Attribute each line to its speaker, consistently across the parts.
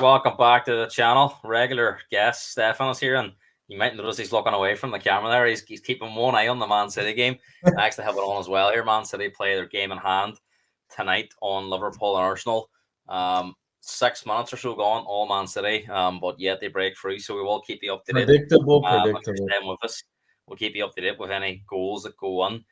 Speaker 1: Welcome back to the channel. Regular guest Stefan is here, and you might notice he's looking away from the camera there. He's keeping one eye on the Man City game. I actually have it on as well here. Man City play their game in hand tonight on Liverpool and Arsenal. 6 minutes or so gone, all Man City, but yet they break free. So we will keep you up to date.
Speaker 2: Predictable,
Speaker 1: If you're
Speaker 2: predictable.
Speaker 1: staying with us, we'll keep you up to date with any goals that go on.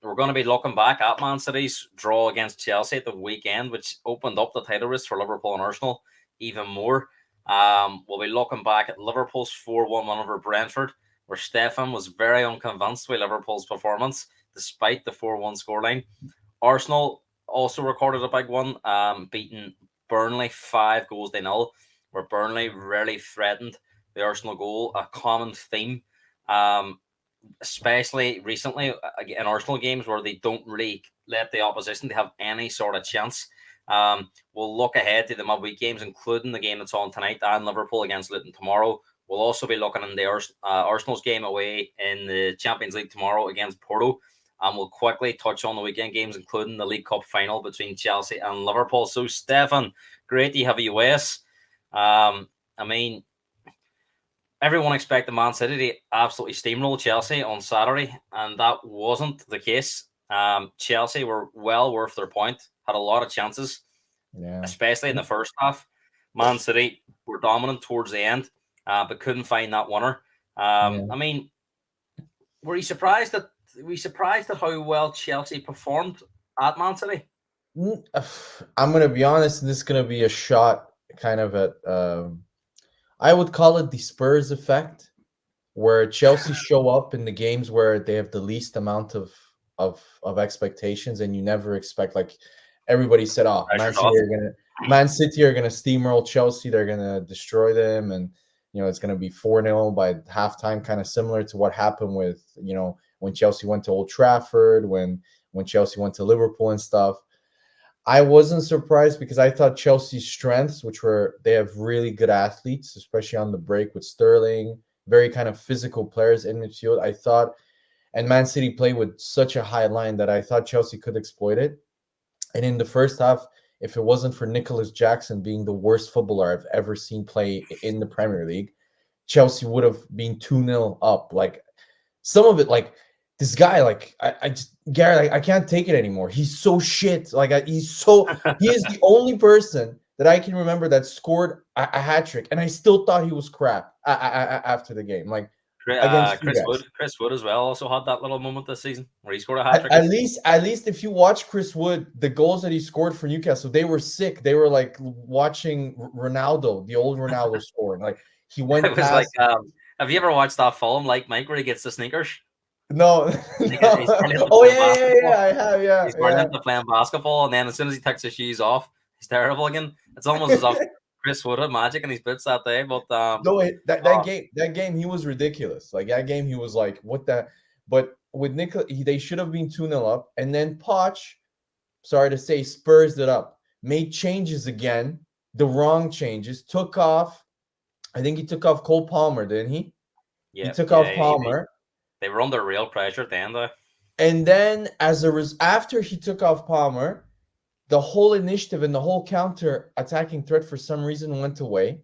Speaker 1: We're going to be looking back at Man City's draw against Chelsea at the weekend, which opened up the title race for Liverpool and Arsenal even more. We'll be looking back at Liverpool's 4-1 win over Brentford, where Stefan was very unconvinced by Liverpool's performance despite the 4-1 scoreline. Arsenal also recorded a big one, beating Burnley 5-0, where Burnley rarely threatened the Arsenal goal, a common theme, especially recently in Arsenal games where they don't really let the opposition to have any sort of chance. We'll look ahead to the midweek games, including the game that's on tonight and Liverpool against Luton tomorrow. We'll also be looking in the Arsenal's game away in the Champions League tomorrow against Porto. And we'll quickly touch on the weekend games, including the League Cup final between Chelsea and Liverpool. So, Stefan, great to have you with us. I mean, everyone expected Man City to absolutely steamroll Chelsea on Saturday, and that wasn't the case. Chelsea were well worth their point, had a lot of chances, especially in the first half. Man City were dominant towards the end, but couldn't find that winner. I mean, were you surprised at how well Chelsea performed at Man City?
Speaker 2: I'm going to be honest, this is going to be a shot kind of at, I would call it the Spurs effect, where Chelsea show up in the games where they have the least amount of expectations, and you never expect, like everybody said, oh, Man City are gonna steamroll Chelsea, they're gonna destroy them, and it's gonna be 4-0 by halftime, kind of similar to what happened with when Chelsea went to Old Trafford, when Chelsea went to Liverpool and stuff. I wasn't surprised because I thought Chelsea's strengths, which were they have really good athletes, especially on the break with Sterling, very kind of physical players in midfield. I thought, and Man City played with such a high line that I thought Chelsea could exploit it. And in the first half, if it wasn't for Nicholas Jackson being the worst footballer I've ever seen play in the Premier League, Chelsea would have been 2-0 up. Like some of it, like this guy, like I just Gary, I can't take it anymore. He's so shit. Like he is the only person that I can remember that scored a hat trick, and I still thought he was crap after the game. Like
Speaker 1: Chris Wood as well also had that little moment this season where he scored a hat trick.
Speaker 2: At least if you watch Chris Wood, the goals that he scored for Newcastle, they were sick. They were like watching Ronaldo, the old Ronaldo scoring. Like he went.
Speaker 1: It was past, like, have you ever watched that film, Like Mike, where he gets the sneakers?
Speaker 2: No.
Speaker 1: He's
Speaker 2: Oh yeah, I have. Yeah,
Speaker 1: he's going into playing basketball, and then as soon as he takes his shoes off, he's terrible again. It's almost as if Chris Wood had magic in his boots that day. But
Speaker 2: no, that game he was ridiculous. Like that game he was like, what the? But with Nicola, they should have been 2-0 up, and then Poch, sorry to say, Spurs it up, made changes again, the wrong changes, took off. I think he took off Cole Palmer, didn't he?
Speaker 1: Yeah,
Speaker 2: he took off Palmer.
Speaker 1: They were under real pressure at the end, though.
Speaker 2: And then, after he took off Palmer, the whole initiative and the whole counter-attacking threat for some reason went away,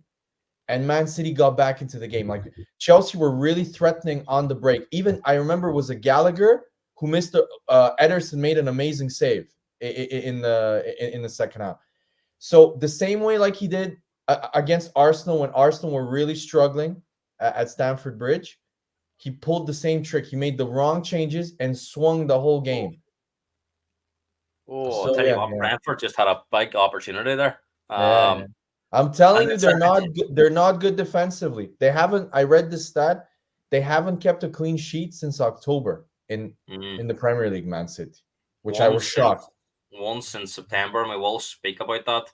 Speaker 2: and Man City got back into the game. Like Chelsea were really threatening on the break. Even I remember it was a Gallagher who missed. Ederson made an amazing save in the second half. So the same way like he did against Arsenal when Arsenal were really struggling at Stamford Bridge, he pulled the same trick. He made the wrong changes and swung the whole game.
Speaker 1: I'll tell you what, Brentford just had a big opportunity there.
Speaker 2: I'm telling you, they're not good defensively. They haven't. I read this stat. They haven't kept a clean sheet since October in the Premier League, Man City, which I was shocked.
Speaker 1: Once in September, and we will speak about that.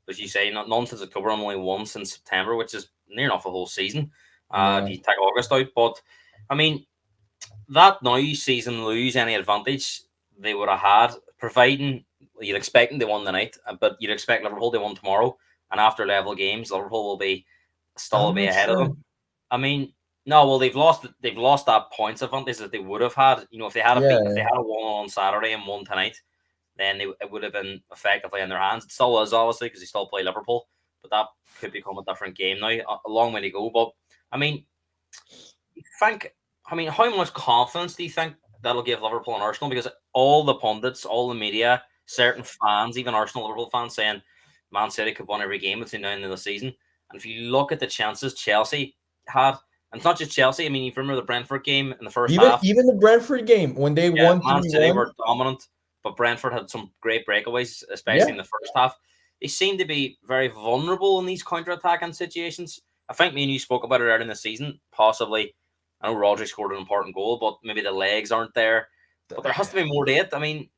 Speaker 1: As you say, none since October, only one since September, which is near enough a whole season. If you take August out, but I mean, that now season lose any advantage they would have had, providing you'd expect them they won the night, but you'd expect Liverpool they won tomorrow, and after level games, Liverpool will be ahead of them. I mean, no, well they've lost that points advantage that they would have had. If they had if they had a one on Saturday and one tonight, then it would have been effectively in their hands. It still is obviously because they still play Liverpool, but that could become a different game now. A long way to go, but I mean, think, how much confidence do you think that'll give Liverpool and Arsenal? Because all the pundits, all the media, certain fans, even Arsenal, Liverpool fans, saying Man City could win every game between now and the end of the season. And if you look at the chances Chelsea had, and it's not just Chelsea. I mean, you remember the Brentford game in the first half.
Speaker 2: Even the Brentford game when they
Speaker 1: Yeah,
Speaker 2: won
Speaker 1: Man City
Speaker 2: 3-1.
Speaker 1: were dominant, but Brentford had some great breakaways, especially
Speaker 2: Yeah,
Speaker 1: in the first half. They seem to be very vulnerable in these counter-attacking situations. I think me and you spoke about it earlier in the season. Possibly, I know Rodri scored an important goal, but maybe the legs aren't there. But there has to be more to it. I mean,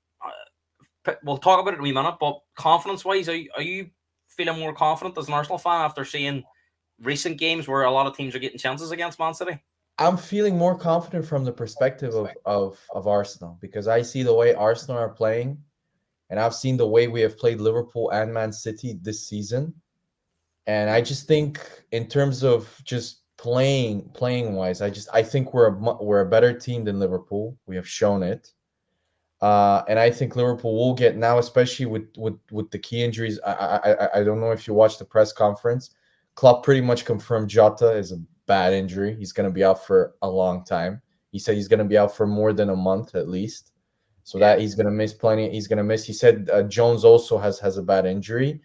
Speaker 1: we'll talk about it in a wee minute, but confidence-wise, are you feeling more confident as an Arsenal fan after seeing recent games where a lot of teams are getting chances against Man City?
Speaker 2: I'm feeling more confident from the perspective of Arsenal, because I see the way Arsenal are playing, and I've seen the way we have played Liverpool and Man City this season. And I just think, in terms of just playing wise, I think we're a better team than Liverpool. We have shown it. And I think Liverpool will get now, especially with the key injuries. I don't know if you watched the press conference. Klopp pretty much confirmed Jota is a bad injury. He's going to be out for a long time. He said he's going to be out for more than a month at least. So that he's going to miss plenty. He's going to miss. He said Jones also has a bad injury,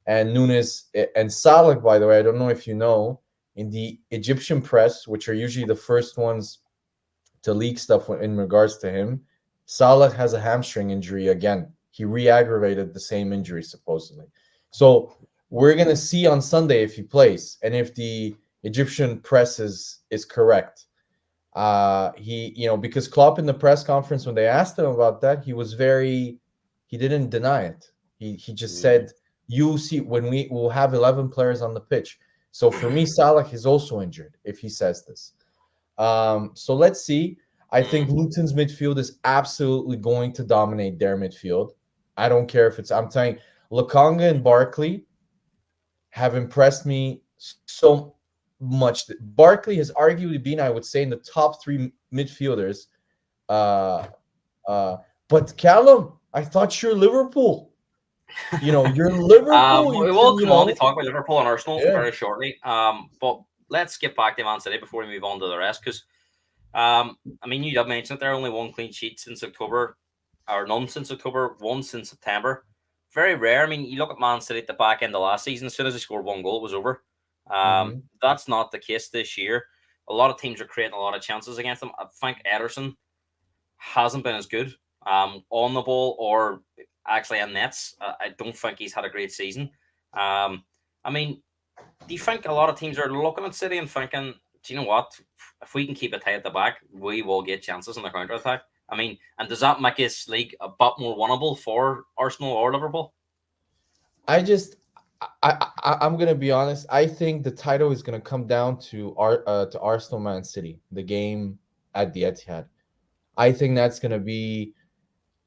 Speaker 2: and Nunes and Salah. By the way, I don't know if you know, in the Egyptian press, which are usually the first ones to leak stuff in regards to him, Salah has a hamstring injury again. He re-aggravated the same injury supposedly. So we're gonna see on Sunday if he plays, and if the Egyptian press is correct. Because Klopp in the press conference, when they asked him about that, he didn't deny it. He just said, "You see, when we will have 11 players on the pitch." So for me, Salah is also injured if he says this. So let's see. I think Luton's midfield is absolutely going to dominate their midfield. I don't care if it's. I'm telling you, Lokonga and Barkley have impressed me so much. Barkley has arguably been, I would say, in the top three midfielders. But Callum, I thought you're Liverpool. You're Liverpool.
Speaker 1: We will come on to talk about Liverpool and Arsenal very shortly. But let's get back to Man City before we move on to the rest, because you have mentioned that there are only one clean sheet since October, or none since October, one since September. Very rare. I mean, you look at Man City at the back end of last season, as soon as they scored one goal, it was over. That's not the case this year. A lot of teams are creating a lot of chances against them. I think Ederson hasn't been as good on the ball or actually in nets. I don't think he's had a great season. Do you think a lot of teams are looking at City and thinking, do you know what? If we can keep it tight at the back, we will get chances in the counter attack. And does that make this league a bit more winnable for Arsenal or Liverpool?
Speaker 2: I'm gonna be honest. I think the title is gonna come down to Arsenal Man City, the game at the Etihad. I think that's gonna be.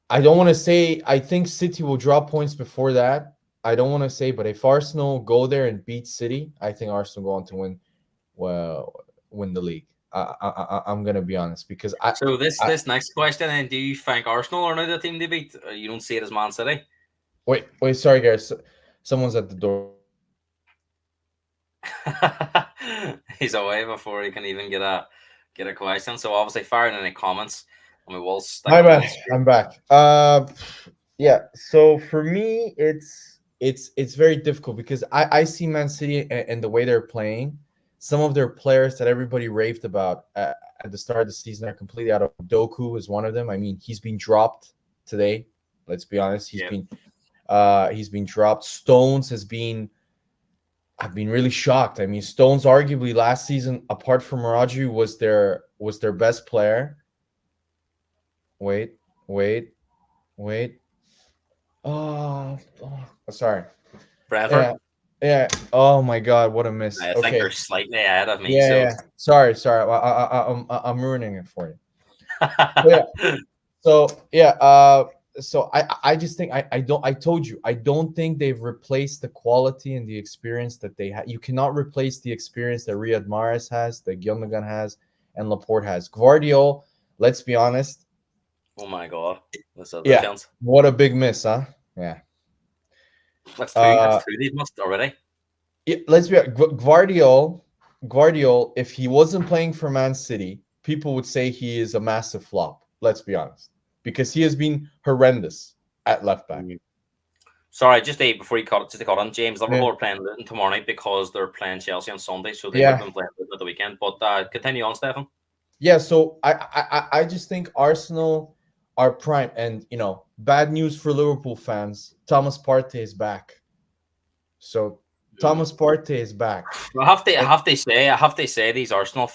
Speaker 2: I don't want to say. I think City will draw points before that. I don't want to say, but if Arsenal go there and beat City, I think Arsenal go on to win the league. I'm gonna be honest, because
Speaker 1: this next question, and do you think Arsenal are now the team to beat? You don't see it as Man City?
Speaker 2: Wait, sorry guys, someone's at the door.
Speaker 1: He's away before he can even get a question. So obviously, fire in any comments, and we will.
Speaker 2: My bad. I'm back. Yeah. So for me, it's very difficult, because I see Man City and the way they're playing. Some of their players that everybody raved about at the start of the season are completely out of. Doku is one of them. He's been dropped today. Let's be honest. He's been dropped. Stones has been. I've been really shocked. Stones arguably last season, apart from Rodri, was their best player. Wait. Oh, sorry.
Speaker 1: Bradford.
Speaker 2: Yeah. Oh my God, what a miss.
Speaker 1: I think they're slightly ahead of me.
Speaker 2: Yeah. Sorry. I'm ruining it for you. So I just think I told you, I don't think they've replaced the quality and the experience that they had. You cannot replace the experience that Riyad Mahrez has, that Gundogan has, and Laporte has. Gvardiol, let's be honest.
Speaker 1: Oh my God.
Speaker 2: What a big miss, huh? Yeah.
Speaker 1: That's two they've missed already.
Speaker 2: let's be Guardiol, if he wasn't playing for Man City, people would say he is a massive flop. Let's be honest, because he has been horrendous at left back.
Speaker 1: Sorry, before you cut, just to cut on James, Liverpool
Speaker 2: Yeah.
Speaker 1: are playing Luton tomorrow night because they're playing Chelsea on Sunday, so they would have been playing Luton at the weekend. But continue on, Stefan.
Speaker 2: Yeah, so I just think Arsenal are prime, and bad news for Liverpool fans. Thomas Partey is back. So Thomas Partey is back.
Speaker 1: I have to say, these Arsenal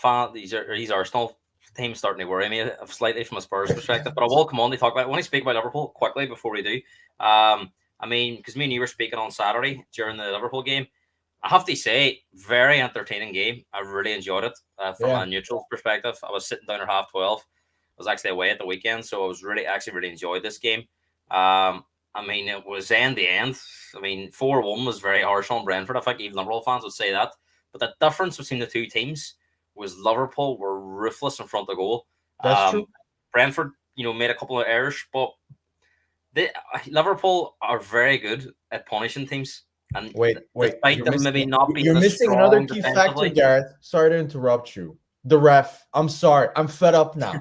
Speaker 1: teams starting to worry me slightly from a Spurs perspective. But I will come on to talk about. I want to speak about Liverpool quickly before we do. I mean, because me and you were speaking on Saturday during the Liverpool game. I have to say, very entertaining game. I really enjoyed it from a neutral perspective. I was sitting down at 12:30. I was actually away at the weekend, so I was really enjoyed this game. I mean, it was end to end. I mean, 4-1 was very harsh on Brentford. I think even Liverpool fans would say that. But the difference between the two teams was Liverpool were ruthless in front of goal.
Speaker 2: That's true.
Speaker 1: Brentford, made a couple of errors, but Liverpool are very good at punishing teams. And
Speaker 2: wait,
Speaker 1: despite them maybe not being
Speaker 2: you're missing another key factor, Gareth. Sorry to interrupt you. The ref. I'm sorry. I'm fed up now.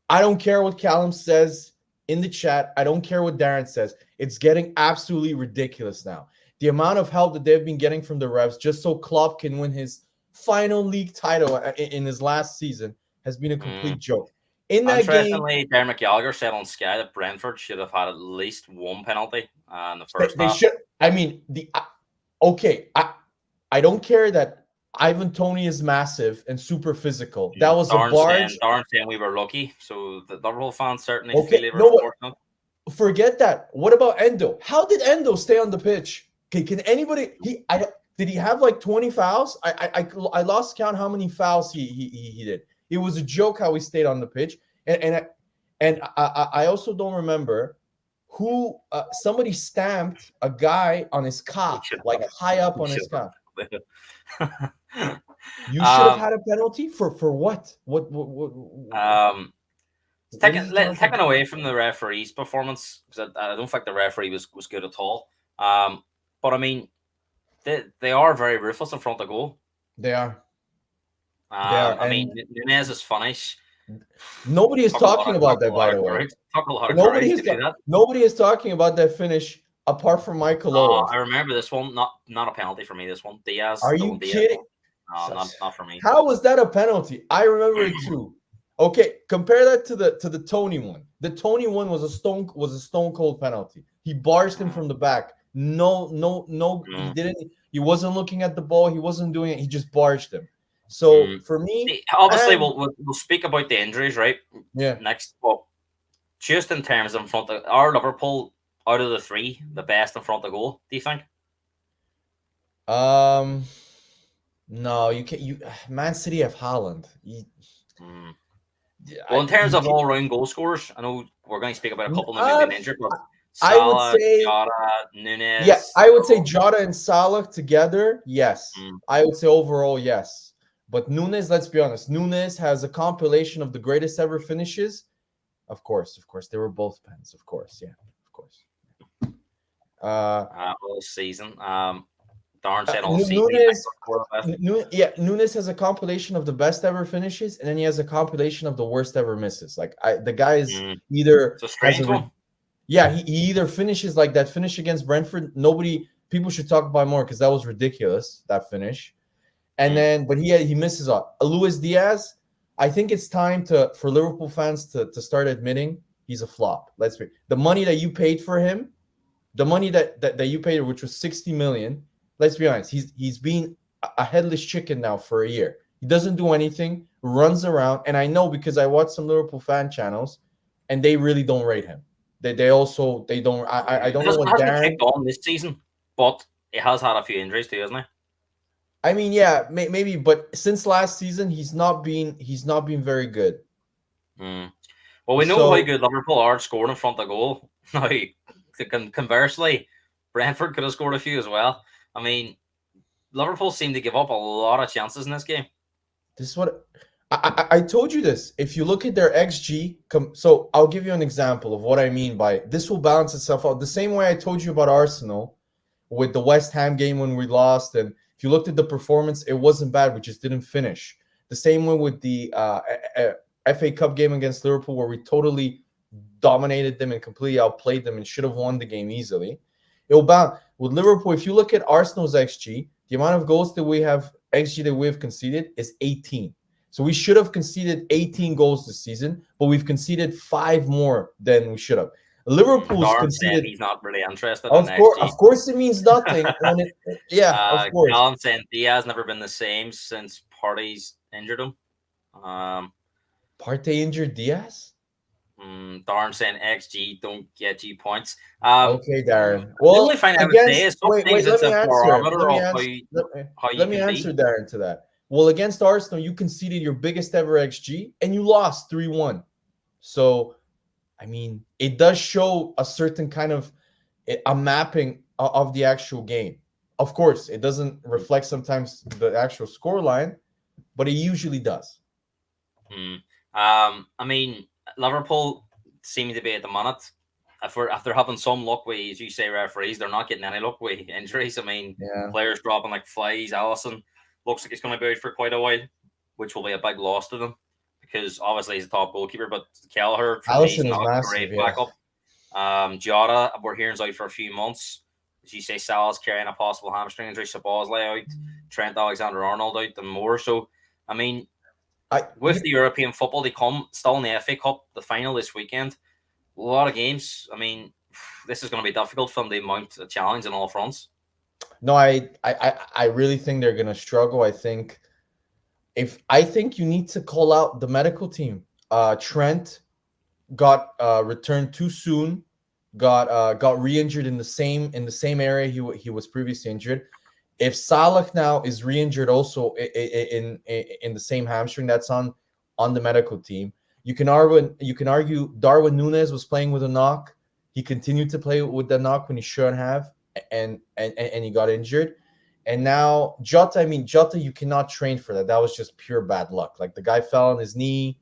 Speaker 2: I don't care what Callum says in the chat. I don't care what Darren says. It's getting absolutely ridiculous now. The amount of help that they've been getting from the refs just so Klopp can win his final league title in his last season has been a complete joke. In that game,
Speaker 1: Darren McGallagher said on Sky that Brentford should have had at least one penalty in the first half.
Speaker 2: They should. I mean, I don't care that Ivan Toney is massive and super physical. That was a barge.
Speaker 1: Darren saying we were lucky, so the Liverpool fans certainly feel they were fortunate.
Speaker 2: Forget that. What about Endo? How did Endo stay on the pitch? Okay, can anybody? Did he have like 20 fouls? I lost count how many fouls he did. It was a joke how he stayed on the pitch, and I also don't remember who somebody stamped a guy on his calf, like high up on his calf. You should have had a penalty for what?
Speaker 1: Taken away from the referee's performance, because I don't think the referee was good at all. But I mean, they are very ruthless in front of goal.
Speaker 2: They are.
Speaker 1: I mean, Nunez's finish.
Speaker 2: Nobody is talking about that, by the way. Nobody is talking about that finish apart from Michael Owen.
Speaker 1: I remember this one. Not a penalty for me. This one, Diaz.
Speaker 2: Are you kidding?
Speaker 1: No, not for me.
Speaker 2: How was that a penalty? I remember it too. Okay, compare that to the Toney one. The Toney one was a stone cold penalty. He barged him from the back. No, he didn't. He wasn't looking at the ball. He wasn't doing it. He just barged him. So for me,
Speaker 1: obviously, we'll speak about the injuries, right?
Speaker 2: Yeah.
Speaker 1: Next, but just in terms of front of our Liverpool, out of the three, the best in front of goal. Do you think?
Speaker 2: No, you can't. Man City have Haaland.
Speaker 1: Well, in terms of all-round goal scorers, I know we're going to speak about a couple that have been injured, but Salah,
Speaker 2: I would say
Speaker 1: Jota, Nunez.
Speaker 2: Yeah, I would say Jota and Salah together. Yes, I would say overall yes. But Nunez, let's be honest, Nunez has a compilation of the greatest ever finishes. Of course, they were both pens. Of course, yeah, of course.
Speaker 1: All season. Darren said all season.
Speaker 2: Nunez has a compilation of the best ever finishes, and then he has a compilation of the worst ever misses. Like the guy is either
Speaker 1: it's a strange one.
Speaker 2: Yeah, he either finishes like that finish against Brentford. People should talk about more because that was ridiculous, that finish. And then, but he misses out. Luis Diaz, I think it's time for Liverpool fans to start admitting he's a flop. The money that you paid for him, the money that you paid, which was 60 million. Let's be honest, he's been a headless chicken now for a year. He doesn't do anything, runs around, and I know because I watch some Liverpool fan channels, and they really don't rate him. They don't. I don't know what Darren
Speaker 1: kicked on this season, but he has had a few injuries too, hasn't he?
Speaker 2: I mean, yeah, maybe, but since last season, he's not been very good.
Speaker 1: Well, we know how good Liverpool are scoring in front of goal. Now, conversely, Brentford could have scored a few as well. I mean, Liverpool seem to give up a lot of chances in this game.
Speaker 2: This is what I told you this. If you look at their XG, so I'll give you an example of what I mean by this will balance itself out. The same way I told you about Arsenal with the West Ham game when we lost, and If you looked at the performance, it wasn't bad. We just didn't finish. The same way with the FA Cup game against Liverpool, where we totally dominated them and completely outplayed them and should have won the game easily. With Liverpool, if you look at Arsenal's XG, the amount of goals that we have, XG that we have conceded is 18. So we should have conceded 18 goals this season, but we've conceded 5 more than we should have. Liverpool's conceded.
Speaker 1: He's not really interested in XG.
Speaker 2: Of course, it means nothing. Of course.
Speaker 1: Callum saying Diaz never been the same since Partey's injured him.
Speaker 2: Partey injured Diaz?
Speaker 1: Darren saying XG don't get you points.
Speaker 2: Okay, Darren. Well,
Speaker 1: the only thing I would say is
Speaker 2: let me answer Darren to that. Well, against Arsenal, you conceded your biggest ever XG and you lost 3-1. So, I mean, it does show a certain kind of a mapping of the actual game. Of course, it doesn't reflect sometimes the actual scoreline, but it usually does.
Speaker 1: I mean, Liverpool seem to be at the minute. If they're having some luck with, as you say, referees, they're not getting any luck with injuries. I mean, players dropping like flies. Alisson looks like he's going to be out for quite a while, which will be a big loss to them because obviously he's a top goalkeeper. But Kelleher,
Speaker 2: Alisson is massive.
Speaker 1: Great backup. Jota, we're hearing is out for a few months. As you say, Salah's carrying a possible hamstring injury. Szoboszlai out, Trent Alexander-Arnold out, and more. So, I mean, with the European football, they come still in the FA Cup, the final this weekend. A lot of games. I mean, this is going to be difficult for them to mount a challenge on all fronts.
Speaker 2: No, I really think they're going to struggle. I think you need to call out the medical team. Trent got returned too soon. Got re-injured in the same area he was previously injured. If Salah now is re-injured also in the same hamstring, that's on the medical team. You can argue Darwin Núñez was playing with a knock. He continued to play with the knock when he shouldn't have, and he got injured. And now Jota, you cannot train for that. That was just pure bad luck. Like the guy fell on his knee.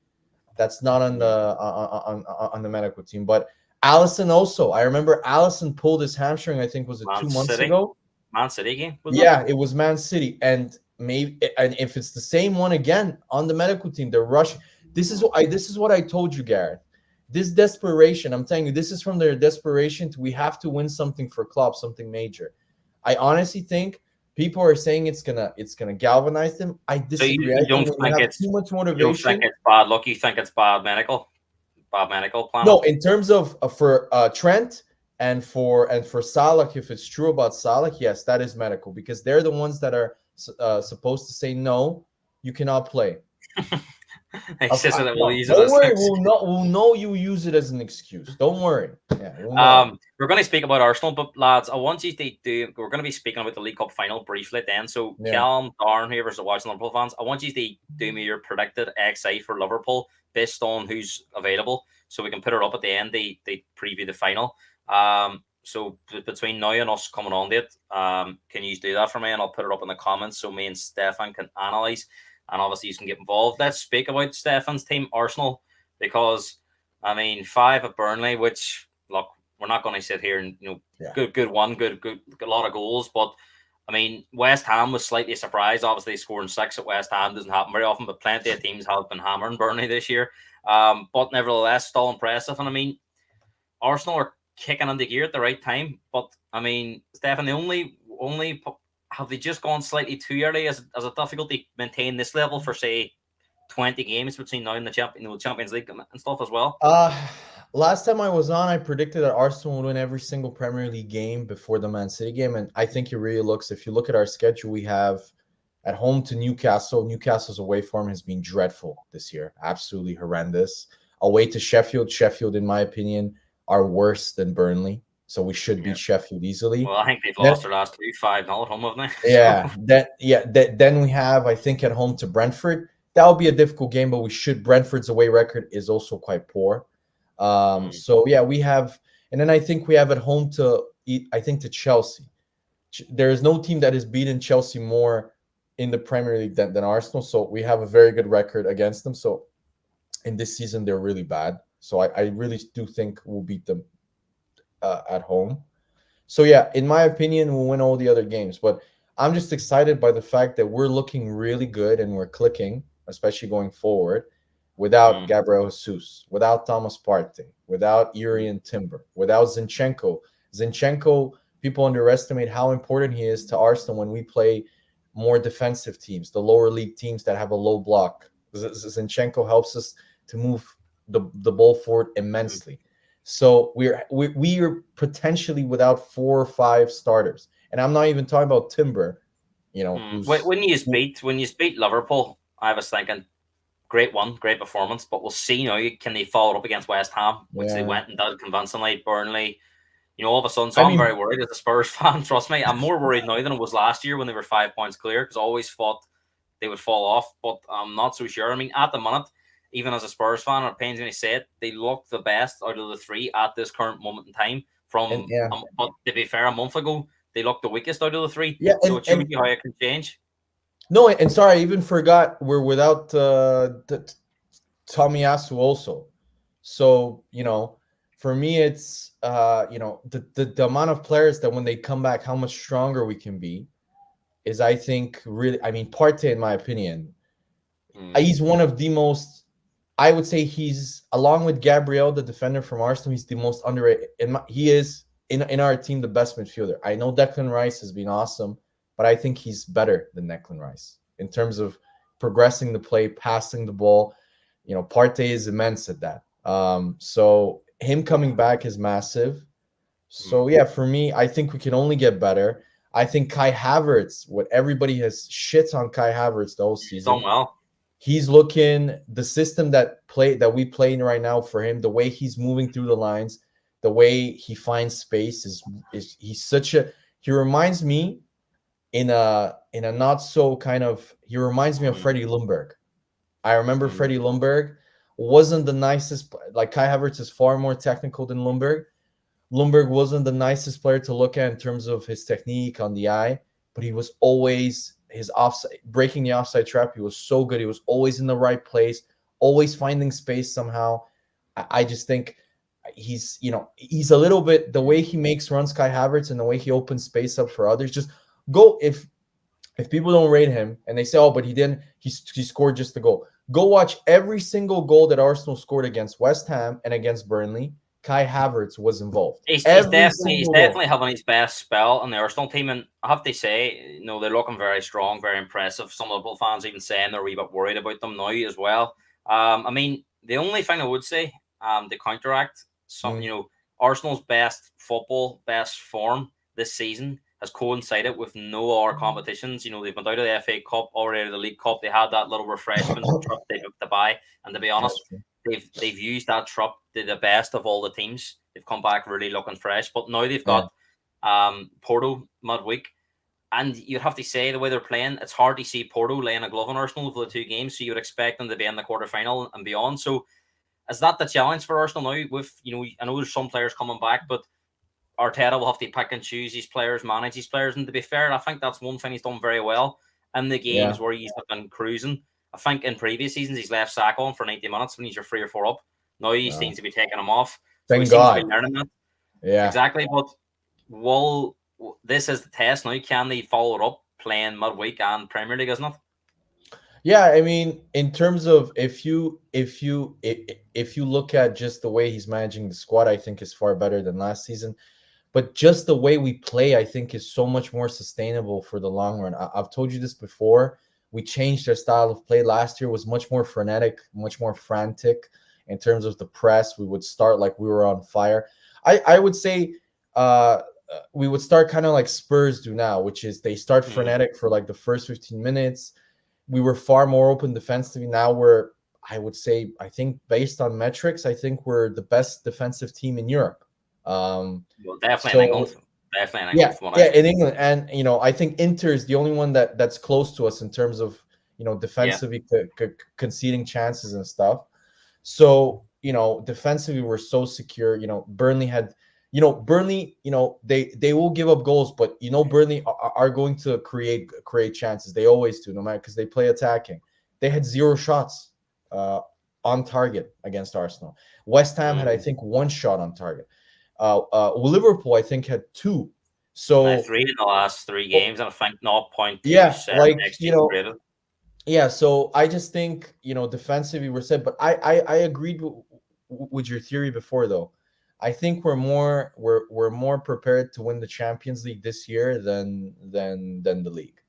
Speaker 2: That's not on the medical team. But Alisson also, I remember Alisson pulled his hamstring. I think was it 2 months ago.
Speaker 1: Man City game?
Speaker 2: It was Man City, and if it's the same one again on the medical team, they're rushing. This is what I told you, Gareth. This desperation, I'm telling you, this is from their desperation we have to win something for Klopp, something major. I honestly think people are saying it's gonna galvanize them. I disagree.
Speaker 1: So you don't think it's too much motivation? You don't think it's bad luck? You think it's bad medical plan?
Speaker 2: No, in terms of for Trent. And for Salah, if it's true about Salah, yes, that is medical because they're the ones that are supposed to say no, you cannot play.
Speaker 1: Don't
Speaker 2: worry, we'll know you use it as an excuse. Don't worry. Yeah,
Speaker 1: we're going to speak about Arsenal, but lads, I want you to do. We're going to be speaking about the League Cup final briefly then. So, Callum, Darren, whoever's watching Liverpool fans, I want you to do me your predicted XI for Liverpool based on who's available, so we can put it up at the end. They preview the final. So between now and us coming on to it, can you do that for me? And I'll put it up in the comments so me and Stefan can analyse. And obviously you can get involved. Let's speak about Stefan's team, Arsenal, because 5 at Burnley, which look, we're not going to sit here and good one, good a lot of goals. But West Ham was slightly surprised. Obviously scoring 6 at West Ham doesn't happen very often, but plenty of teams have been hammering Burnley this year. But nevertheless, still impressive. And Arsenal are kicking into gear at the right time. But Stefan, the only have they just gone slightly too early as a difficult to maintain this level for say 20 games between now and the Champions League and stuff as well?
Speaker 2: Last time I was on, I predicted that Arsenal would win every single Premier League game before the Man City game, and I think it really looks. If you look at our schedule, we have at home to Newcastle. Newcastle's away form has been dreadful this year, absolutely horrendous. Away to Sheffield. Sheffield, in my opinion, are worse than Burnley. So we should beat Sheffield easily.
Speaker 1: Well, I think they've lost their last 5-0 at home, haven't they?
Speaker 2: Then we have, I think, at home to Brentford. That will be a difficult game, but Brentford's away record is also quite poor. So we have, and then I think we have at home to Chelsea. There is no team that has beaten Chelsea more in the Premier League than Arsenal. So we have a very good record against them. So in this season, they're really bad. So I really do think we'll beat them at home. So in my opinion, we'll win all the other games. But I'm just excited by the fact that we're looking really good and we're clicking, especially going forward, without
Speaker 1: Mm,
Speaker 2: Gabriel Jesus, without Thomas Partey, without Yuri and Timber, without Zinchenko. Zinchenko, people underestimate how important he is to Arsenal when we play more defensive teams, the lower league teams that have a low block. Zinchenko helps us to move the ball forward
Speaker 1: mm,
Speaker 2: immensely. So we are potentially without 4 or 5 starters, and I'm not even talking about Timber, who's
Speaker 1: When you beat Liverpool, I was thinking great one, great performance, but we'll see now. Can they follow it up against West Ham, which they
Speaker 2: yeah.
Speaker 1: went and did convincingly? Burnley, all of a sudden. So
Speaker 2: I
Speaker 1: I'm very
Speaker 2: mean,
Speaker 1: worried as a Spurs fan. Trust me, I'm more worried now than I was last year when they were 5 points clear, because I always thought they would fall off, but I'm not so sure. I mean, at the minute, even as a Spurs fan, it pains me to say it, they look the best out of the three at this current moment in time.
Speaker 2: and
Speaker 1: From
Speaker 2: yeah,
Speaker 1: but to be fair, a month ago they looked the weakest out of the three.
Speaker 2: yeah,
Speaker 1: So it shows you how it can change.
Speaker 2: no, and sorry, I even forgot we're without Tomiyasu also. So for me, it's the amount of players that when they come back, how much stronger we can be is, I think, really. I mean, Partey, in my opinion,
Speaker 1: Mm,
Speaker 2: he's one of the most. I would say he's, along with Gabriel, the defender from Arsenal, he's the most underrated. He is in our team the best midfielder. I know Declan Rice has been awesome, but I think he's better than Declan Rice in terms of progressing the play, passing the ball. Partey is immense at that. So him coming back is massive.
Speaker 1: mm.
Speaker 2: So yeah, for me, I think we can only get better. I think Kai Havertz, what everybody has shit on Kai Havertz the whole
Speaker 1: He's done
Speaker 2: season,
Speaker 1: well.
Speaker 2: he's looking, the system that we play in right now for him, the way he's moving through the lines, the way he finds space is he's such a, he reminds me in a not so kind of, he reminds me of
Speaker 1: Mm,
Speaker 2: Freddie Ljungberg. I remember
Speaker 1: mm,
Speaker 2: Freddie Ljungberg wasn't the nicest, like Kai Havertz is far more technical than Ljungberg. Ljungberg wasn't the nicest player to look at in terms of his technique on the eye, but he was always his offside, breaking the offside trap. He was so good. He was always in the right place, always finding space somehow. I just think he's a little bit, the way
Speaker 1: mm.
Speaker 2: he makes runs, Kai Havertz, and the way he opens space up for others. Just go, if people don't rate him and they say, oh, but he didn't, he scored just the goal. Go watch every single goal that Arsenal scored against West Ham and against Burnley. Kai Havertz was involved. Every
Speaker 1: He's
Speaker 2: single goal.
Speaker 1: definitely having his best spell in the Arsenal team, and I have to say, they're looking very strong, very impressive. Some Liverpool fans even saying they're a wee bit worried about them now as well. I mean, the only thing I would say, to counteract some,
Speaker 2: Mm,
Speaker 1: Arsenal's best football, best form this season has coincided with no other competitions. They've been out of the FA Cup, already out of the League Cup. They had that little refreshment trip they booked to buy, and to be honest,
Speaker 2: that's true.
Speaker 1: they've used that trip to the best of all the teams. They've come back really looking fresh, but now they've
Speaker 2: Yeah,
Speaker 1: got Porto midweek, and you'd have to say the way they're playing, it's hard to see Porto laying a glove on Arsenal for the two games. So you would expect them to be in the quarterfinal and beyond. So is that the challenge for Arsenal now? With I know there's some players coming back, but Arteta will have to pick and choose these players, manage these players. And to be fair, I think that's one thing he's done very well in the
Speaker 2: yeah,
Speaker 1: games where he's been cruising. I think in previous seasons he's left Saka on for 90 minutes when he's your 3 or 4 up. Now he
Speaker 2: no.
Speaker 1: seems to be taking him off, so he
Speaker 2: Thank
Speaker 1: seems to be
Speaker 2: God.
Speaker 1: learning that
Speaker 2: Yeah.
Speaker 1: exactly. But will this is the test now? Can they follow it up playing midweek and Premier League? Isn't it?
Speaker 2: Yeah, I mean, in terms of, if you look at just the way he's managing the squad, I think is far better than last season. But just the way we play, I think, is so much more sustainable for the long run. I've told you this before. We changed our style of play last year, was much more frenetic, much more frantic in terms of the press. We would start like we were on fire. I would say we would start kind of like Spurs do now, which is they start
Speaker 1: Mm.
Speaker 2: frenetic for like the first 15 minutes. We were far more open defensively. Now we're, I would say, I think based on metrics, I think we're the best defensive team in Europe. Um,
Speaker 1: Well, definitely in
Speaker 2: so
Speaker 1: England. Definitely in
Speaker 2: yeah,
Speaker 1: England from what
Speaker 2: yeah,
Speaker 1: I've
Speaker 2: in
Speaker 1: seen.
Speaker 2: England, and I think Inter is the only one that's close to us in terms of
Speaker 1: Yeah.
Speaker 2: defensively conceding chances and stuff. So defensively we're so secure. Burnley had, Burnley, they will give up goals, but Burnley are going to create chances. They always do, no matter, because they play attacking. They had 0 shots on target against Arsenal. West Ham had, I
Speaker 1: Mm.
Speaker 2: think, 1 shot on target. Liverpool, I think, had 2. So
Speaker 1: 3 in the last 3
Speaker 2: oh,
Speaker 1: games, and I think 0.27
Speaker 2: yeah, like
Speaker 1: XG created.
Speaker 2: yeah. So I just think defensively we're set, but I agreed with your theory before though. I think we're more prepared to win the Champions League this year than the league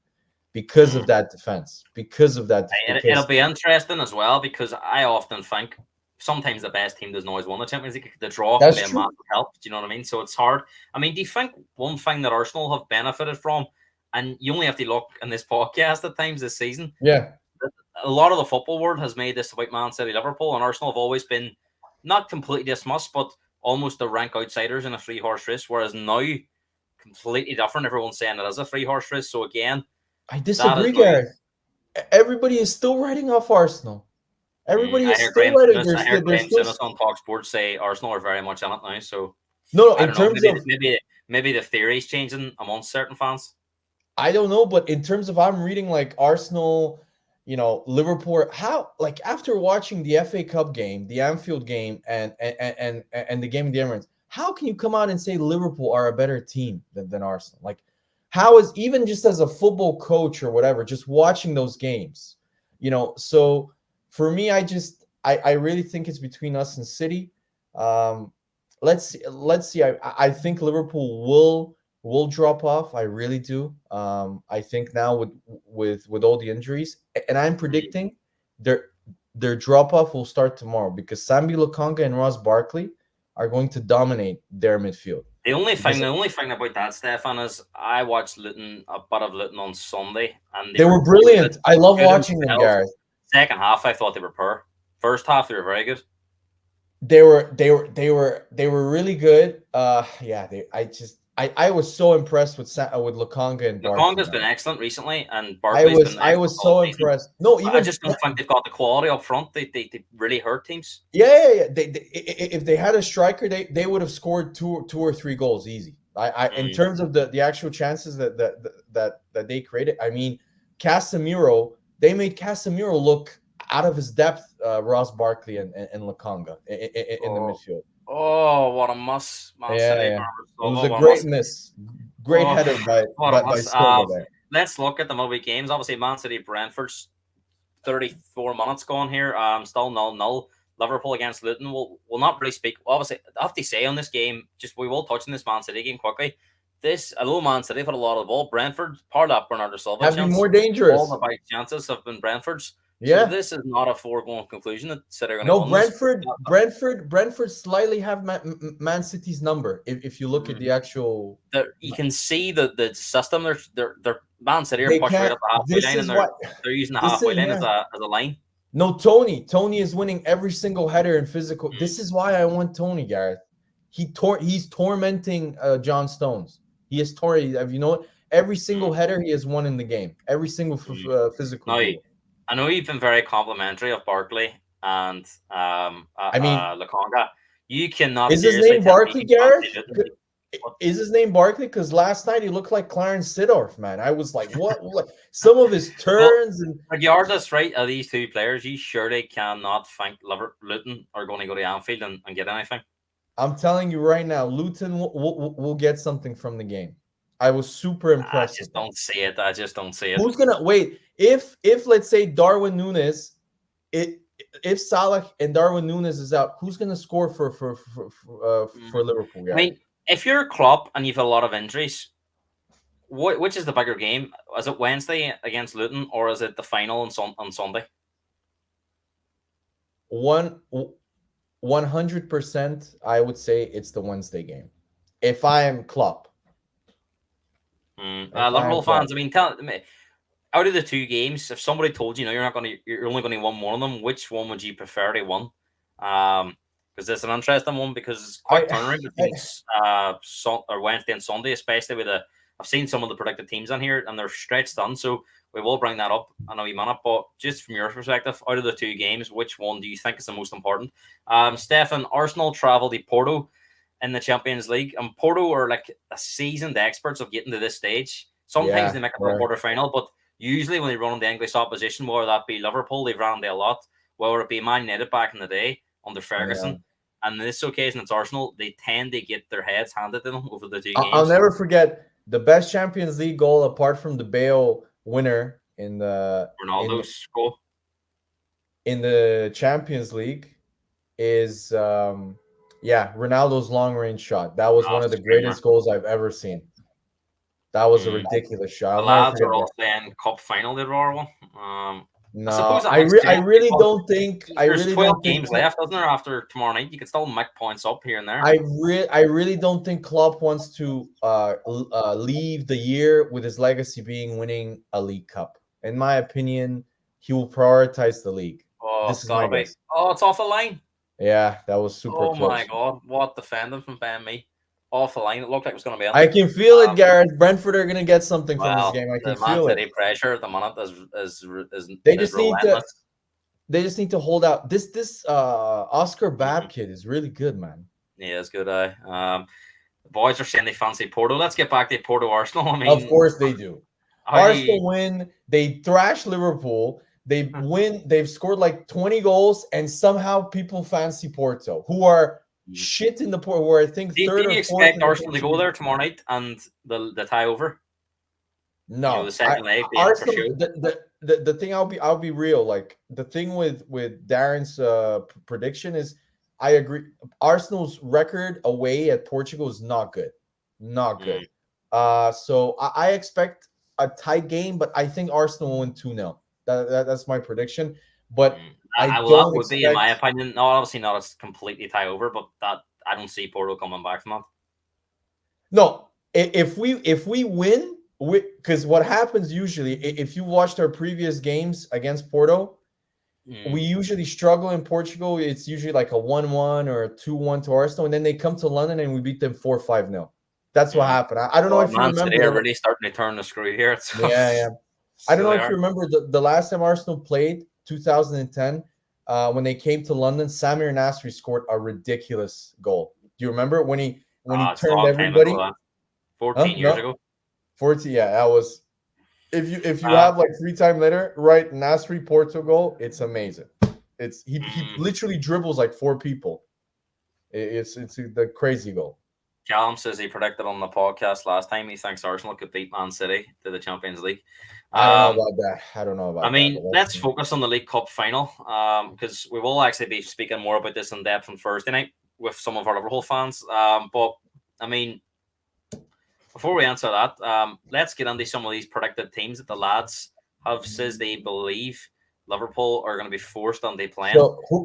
Speaker 2: because of
Speaker 1: Mm.
Speaker 2: that defense. Because of that,
Speaker 1: It'll
Speaker 2: because
Speaker 1: be interesting as well, because I often think sometimes the best team doesn't always win the Champions League. The draw can
Speaker 2: that's
Speaker 1: be a
Speaker 2: true.
Speaker 1: massive help. Do you know what I mean? So it's hard. I mean, do you think one thing that Arsenal have benefited from, and you only have to look in this podcast at times this season,
Speaker 2: Yeah,
Speaker 1: a lot of the football world has made this about Man City, Liverpool, and Arsenal have always been not completely dismissed, but almost the rank outsiders in a 3-horse race. Whereas now, completely different. Everyone's saying it is a 3-horse race. So again,
Speaker 2: I
Speaker 1: that is
Speaker 2: disagree,
Speaker 1: now.
Speaker 2: Gareth. Everybody is still writing off Arsenal. Everybody
Speaker 1: I
Speaker 2: is
Speaker 1: hear
Speaker 2: still
Speaker 1: Graham
Speaker 2: writing.
Speaker 1: Souness. I hear
Speaker 2: They're
Speaker 1: Graham
Speaker 2: still
Speaker 1: Souness on Talk Sports say Arsenal are very much in it now. So
Speaker 2: no.
Speaker 1: I
Speaker 2: In
Speaker 1: don't know.
Speaker 2: terms of
Speaker 1: Maybe the theory's changing amongst certain fans.
Speaker 2: I don't know, but in terms of I'm reading like Arsenal, Liverpool. How like after watching the FA Cup game, the Anfield game, and the game in the Emirates, how can you come out and say Liverpool are a better team than Arsenal? Like, how is even just as a football coach or whatever, just watching those games, So for me, I really think it's between us and City. Um, let's see. Let's see. I think Liverpool will drop off. I really do. I think now with all the injuries, and I'm predicting their drop off will start tomorrow because Sambi Lokonga and Ross Barkley are going to dominate their midfield.
Speaker 1: The only
Speaker 2: Because
Speaker 1: thing about that, Stefan, is I watched Luton, a bit of Luton on Sunday, and
Speaker 2: they were
Speaker 1: they were good.
Speaker 2: brilliant. I
Speaker 1: They were
Speaker 2: love
Speaker 1: good in
Speaker 2: watching them,
Speaker 1: spells.
Speaker 2: Gareth.
Speaker 1: Second half, I thought they were poor. First half, they were very good.
Speaker 2: They were really good. Yeah, I was so impressed with Lokonga and Barkley,
Speaker 1: Lukonga's been
Speaker 2: man.
Speaker 1: excellent recently, and
Speaker 2: I
Speaker 1: Barkley's
Speaker 2: was
Speaker 1: been
Speaker 2: I
Speaker 1: excellent
Speaker 2: was
Speaker 1: all
Speaker 2: so
Speaker 1: season.
Speaker 2: impressed. No,
Speaker 1: I
Speaker 2: even
Speaker 1: just don't think they've got the quality up front. They really hurt teams.
Speaker 2: yeah. If they had a striker, they would have scored two or three goals easy. In
Speaker 1: Mm.
Speaker 2: terms of the actual chances that they created. I mean, Casemiro. They made Casemiro look out of his depth. Ross Barkley and Lokonga in the
Speaker 1: Oh,
Speaker 2: midfield.
Speaker 1: oh, what a mess, Man
Speaker 2: Yeah,
Speaker 1: City.
Speaker 2: yeah. It was a
Speaker 1: What a mess.
Speaker 2: great miss. Great
Speaker 1: Oh,
Speaker 2: header by
Speaker 1: what a
Speaker 2: by
Speaker 1: mess.
Speaker 2: Silva there.
Speaker 1: Let's look at the midweek games. Obviously, Man City, Brentford's 34 minutes gone here. Still 0-0. Liverpool against Luton. We'll not really speak. Obviously, I have to say on this game, just we will touch on this Man City game quickly. Although Man City have had a lot of the ball, Brentford, part of that Bernardo Silva
Speaker 2: Have been
Speaker 1: chance,
Speaker 2: more
Speaker 1: all the
Speaker 2: dangerous.
Speaker 1: big chances have been Brentford's. So
Speaker 2: Yeah.
Speaker 1: this is not a foregone conclusion that City are going to
Speaker 2: No,
Speaker 1: win this.
Speaker 2: Brentford slightly have Man City's number. If you look at the actual,
Speaker 1: You can see the system. They're Man City are
Speaker 2: they
Speaker 1: pushed right
Speaker 2: can't.
Speaker 1: up the halfway
Speaker 2: This
Speaker 1: line, and
Speaker 2: is what.
Speaker 1: they're using the
Speaker 2: This
Speaker 1: halfway
Speaker 2: is
Speaker 1: line
Speaker 2: yeah.
Speaker 1: as a line.
Speaker 2: No, Tony is winning every single header in physical.
Speaker 1: Mm.
Speaker 2: This is why I want Tony, Gareth. He's tormenting John Stones. He is Have you know every single header he has won in the game. Every single physical
Speaker 1: Now,
Speaker 2: duel.
Speaker 1: I know you've been very complimentary of Barkley and
Speaker 2: I mean,
Speaker 1: Lokonga. You cannot
Speaker 2: is his
Speaker 1: seriously
Speaker 2: name
Speaker 1: tell me
Speaker 2: Barkley,
Speaker 1: you can't
Speaker 2: Gareth?
Speaker 1: see Luton.
Speaker 2: Is his name Barkley? Because last night he looked like Clarence Sidorf, man. I was like, what? Some of his
Speaker 1: Well,
Speaker 2: turns and
Speaker 1: regardless, right, of these two players, you surely cannot think Luton are going to go to Anfield and get anything.
Speaker 2: I'm telling you right now, Luton will get something from the game. I was super impressed.
Speaker 1: I just don't see it. I just don't see it.
Speaker 2: Who's gonna wait? If let's say Darwin Núñez, if Salah and Darwin Núñez is out, who's gonna score for Liverpool?
Speaker 1: I mean, if you're Klopp and you've had a lot of injuries, which is the bigger game? Is it Wednesday against Luton, or is it the final on Sunday?
Speaker 2: 100%, I would say it's the Wednesday game. If I am Klopp.
Speaker 1: Liverpool fans, I mean, out of the two games, if somebody told you, you're only going to win one of them, which one would you prefer to win? Because it's an interesting one, because it's quick turnaround between Wednesday and Sunday, especially I've seen some of the predicted teams on here and they're stretched done, so we will bring that up in a wee minute. But just from your perspective, out of the two games, which one do you think is the most important? Stefan, Arsenal travel to Porto in the Champions League, and Porto are like a seasoned experts of getting to this stage. Sometimes they make it to a quarter final, but usually when they run into English opposition, whether that be Liverpool, they've run into a lot, whether it be Man United back in the day under Ferguson, and in this occasion it's Arsenal, they tend to get their heads handed to them over the two games.
Speaker 2: I'll never forget the best Champions League goal apart from the Bale winner in
Speaker 1: Ronaldo's goal.
Speaker 2: in the Champions League is Ronaldo's long range shot. That was one of the
Speaker 1: Screamer.
Speaker 2: greatest goals I've ever seen. That was a ridiculous shot.
Speaker 1: The
Speaker 2: I'll never
Speaker 1: lads
Speaker 2: forget
Speaker 1: are all
Speaker 2: that.
Speaker 1: playing cup final. They draw one.
Speaker 2: No,
Speaker 1: I suppose that
Speaker 2: I
Speaker 1: makes sense
Speaker 2: really
Speaker 1: because
Speaker 2: don't think
Speaker 1: there's 12 games left, doesn't there? After tomorrow night, you can still make points up here and there.
Speaker 2: I really don't think Klopp wants to leave the year with his legacy being winning a League Cup. In my opinion, he will prioritize the league.
Speaker 1: Oh,
Speaker 2: This is my guess.
Speaker 1: Oh, it's off the line.
Speaker 2: Yeah, that was super
Speaker 1: Oh
Speaker 2: close.
Speaker 1: my God, what defending from Ben Me? Off the line. It looked like it was going to be in.
Speaker 2: I can feel it, Gareth. Brentford are going to get something from this game. I can
Speaker 1: the Man
Speaker 2: feel
Speaker 1: City
Speaker 2: it.
Speaker 1: pressure at the minute is
Speaker 2: They just
Speaker 1: relentless.
Speaker 2: they just need to hold out. This Oscar Babb kid is really good, man.
Speaker 1: Yeah, it's good. The boys are saying they fancy Porto. Let's get back to Porto Arsenal. I mean,
Speaker 2: of course they do. Arsenal win. They thrash Liverpool. They win. They've scored like 20 goals, and somehow people fancy Porto, who are shit in the Porto. Where I think
Speaker 1: do
Speaker 2: third or
Speaker 1: you
Speaker 2: fourth.
Speaker 1: expect Arsenal to go there tomorrow night and the tie over?
Speaker 2: No,
Speaker 1: you know, the second leg.
Speaker 2: Arsenal. The thing I'll be real. Like the thing with Darren's prediction is, I agree. Arsenal's record away at Portugal is not good, not good. So I expect a tight game, but I think Arsenal will win 2-0. That's my prediction. But
Speaker 1: that would be, in my opinion, no, obviously not a completely tie over, but that I don't see Porto coming back from that.
Speaker 2: No, if we win, because what happens usually, if you watched our previous games against Porto, we usually struggle in Portugal. It's usually like a 1-1 or a 2-1 to Arsenal, and then they come to London and we beat them 4-5-0. That's what happened. I don't know if you remember.
Speaker 1: They're really starting to turn the screw here.
Speaker 2: Yeah. I don't know if you remember the last time Arsenal played, 2010, when they came to London. Samir Nasri scored a ridiculous goal. Do you remember when he turned everybody?
Speaker 1: 14 years ago.
Speaker 2: 14, yeah, that was. If you have like 3 times later, right? Nasri Porto goal, it's amazing. It's he literally dribbles like 4 people. It's the crazy goal.
Speaker 1: Callum says he predicted on the podcast last time he thinks Arsenal could beat Man City to the Champions League.
Speaker 2: I don't know about that. I don't know about that.
Speaker 1: I mean, let's focus on the League Cup final because we will actually be speaking more about this in depth on Thursday night with some of our Liverpool fans. But, I mean, before we answer that, let's get into some of these predicted teams that the lads have says they believe Liverpool are going to be forced on they playing.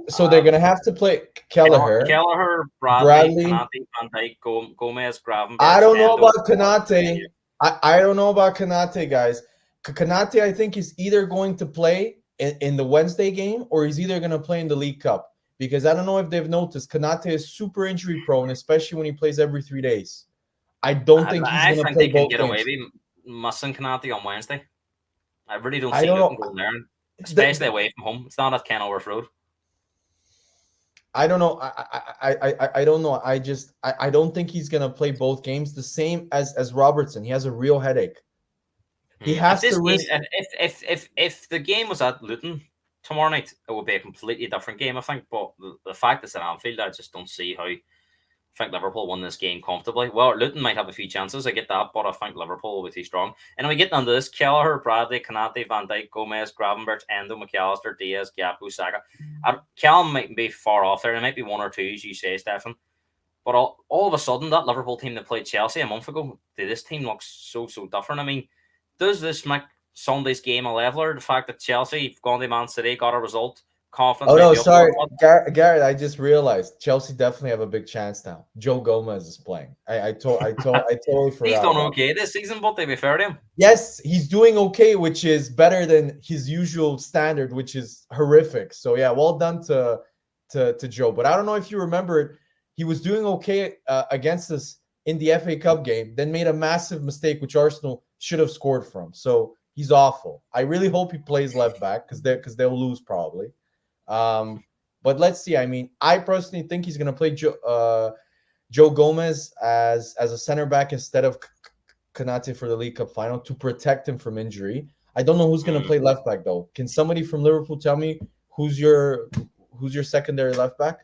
Speaker 2: So they're going to have to play
Speaker 1: Kelleher, Bradley, Konate, Van Dijk, Gomez, Gravenberch.
Speaker 2: I don't know about Konate. I don't know about Konate, guys. Konate, I think, is either going to play in the Wednesday game or he's either going to play in the League Cup. Because I don't know if they've noticed, Konate is super injury prone, especially when he plays every 3 days. I don't think he's going to play both games. I think they can get away with missing
Speaker 1: Konate on Wednesday. I really don't see them going there. Especially away from home. It's not at Kenilworth Road.
Speaker 2: I don't know. I don't know. I don't think he's gonna play both games. The same as Robertson. He has a real headache. He has to risk.
Speaker 1: If the game was at Luton tomorrow night, it would be a completely different game, I think. But the fact it's at Anfield, I just don't see how. I think Liverpool won this game comfortably. Well, Luton might have a few chances, I get that, but I think Liverpool will be too strong. And we get into this, Kelleher, Bradley, Konate, Van Dijk, Gomez, Gravenberch, Endo, McAllister, Diaz, Gakpo, Saka. Callum might be far off there. There might be 1 or 2, as you say, Stefan. But all of a sudden, that Liverpool team that played Chelsea a month ago, this team looks so different. I mean, does this make Sunday's game a leveler? The fact that Chelsea gone to Man City, got a result, confidence.
Speaker 2: Oh no, sorry, Garrett. I just realized Chelsea definitely have a big chance now. Joe Gomez is playing. I totally forgot.
Speaker 1: He's done okay this season, but to be fair to him,
Speaker 2: yes, he's doing okay, which is better than his usual standard, which is horrific. So yeah, well done to Joe. But I don't know if you remember, he was doing okay against us in the FA Cup game, then made a massive mistake, which Arsenal should have scored from. So he's awful. I really hope he plays left back because they'll lose probably. But let's see. I mean, I personally think he's going to play Joe Gomez as a center back instead of Konate for the League Cup final to protect him from injury. I don't know who's going to play left back though. Can somebody from Liverpool tell me who's your secondary left back?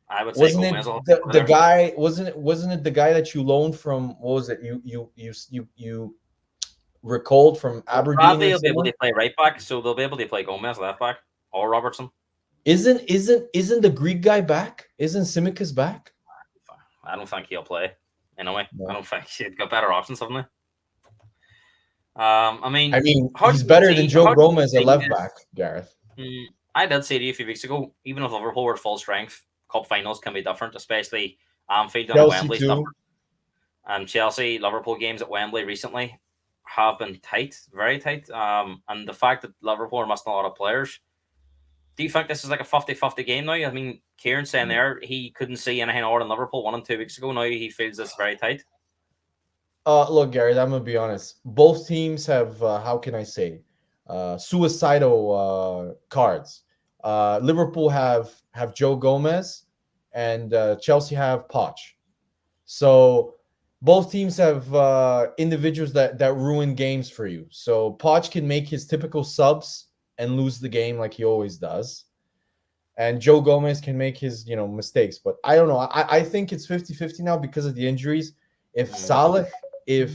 Speaker 1: I would say
Speaker 2: Wasn't it
Speaker 1: Gomez will take over
Speaker 2: the
Speaker 1: there.
Speaker 2: guy? Wasn't it the guy that you loaned from? What was it? You recalled from
Speaker 1: Well,
Speaker 2: Aberdeen
Speaker 1: Bradley
Speaker 2: or
Speaker 1: will be able
Speaker 2: someone?
Speaker 1: to play right back, so they'll be able to play Gomez left back or Robertson.
Speaker 2: Isn't the Greek guy back? Isn't Simicas back?
Speaker 1: I don't think he'll play. Anyway, I
Speaker 2: No.
Speaker 1: don't think he's got better options, haven't they?
Speaker 2: I mean,
Speaker 1: How do
Speaker 2: he's
Speaker 1: you
Speaker 2: better than
Speaker 1: see?
Speaker 2: Joe
Speaker 1: How do you
Speaker 2: Gomez at
Speaker 1: see
Speaker 2: left
Speaker 1: this?
Speaker 2: back, Gareth.
Speaker 1: I did say to you a few weeks ago, even if Liverpool were full strength, cup finals can be different, especially Anfield and
Speaker 2: Chelsea
Speaker 1: Wembley's
Speaker 2: too.
Speaker 1: different. And Chelsea, Liverpool games at Wembley recently have been tight, very tight. And the fact that Liverpool are missing a lot of players, do you think this is like a 50-50 game now? I mean, Kieran's saying there he couldn't see anything other than Liverpool 1 and 2 weeks ago. Now he feels this very tight.
Speaker 2: Look, Gareth, I'm gonna be honest. Both teams have how can I say, suicidal cards. Liverpool have Joe Gomez, and Chelsea have Poch. So both teams have individuals that ruin games for you. So Poch can make his typical subs and lose the game like he always does. And Joe Gomez can make his, mistakes. But I don't know. I think it's 50-50 now because of the injuries. If Salah, sorry,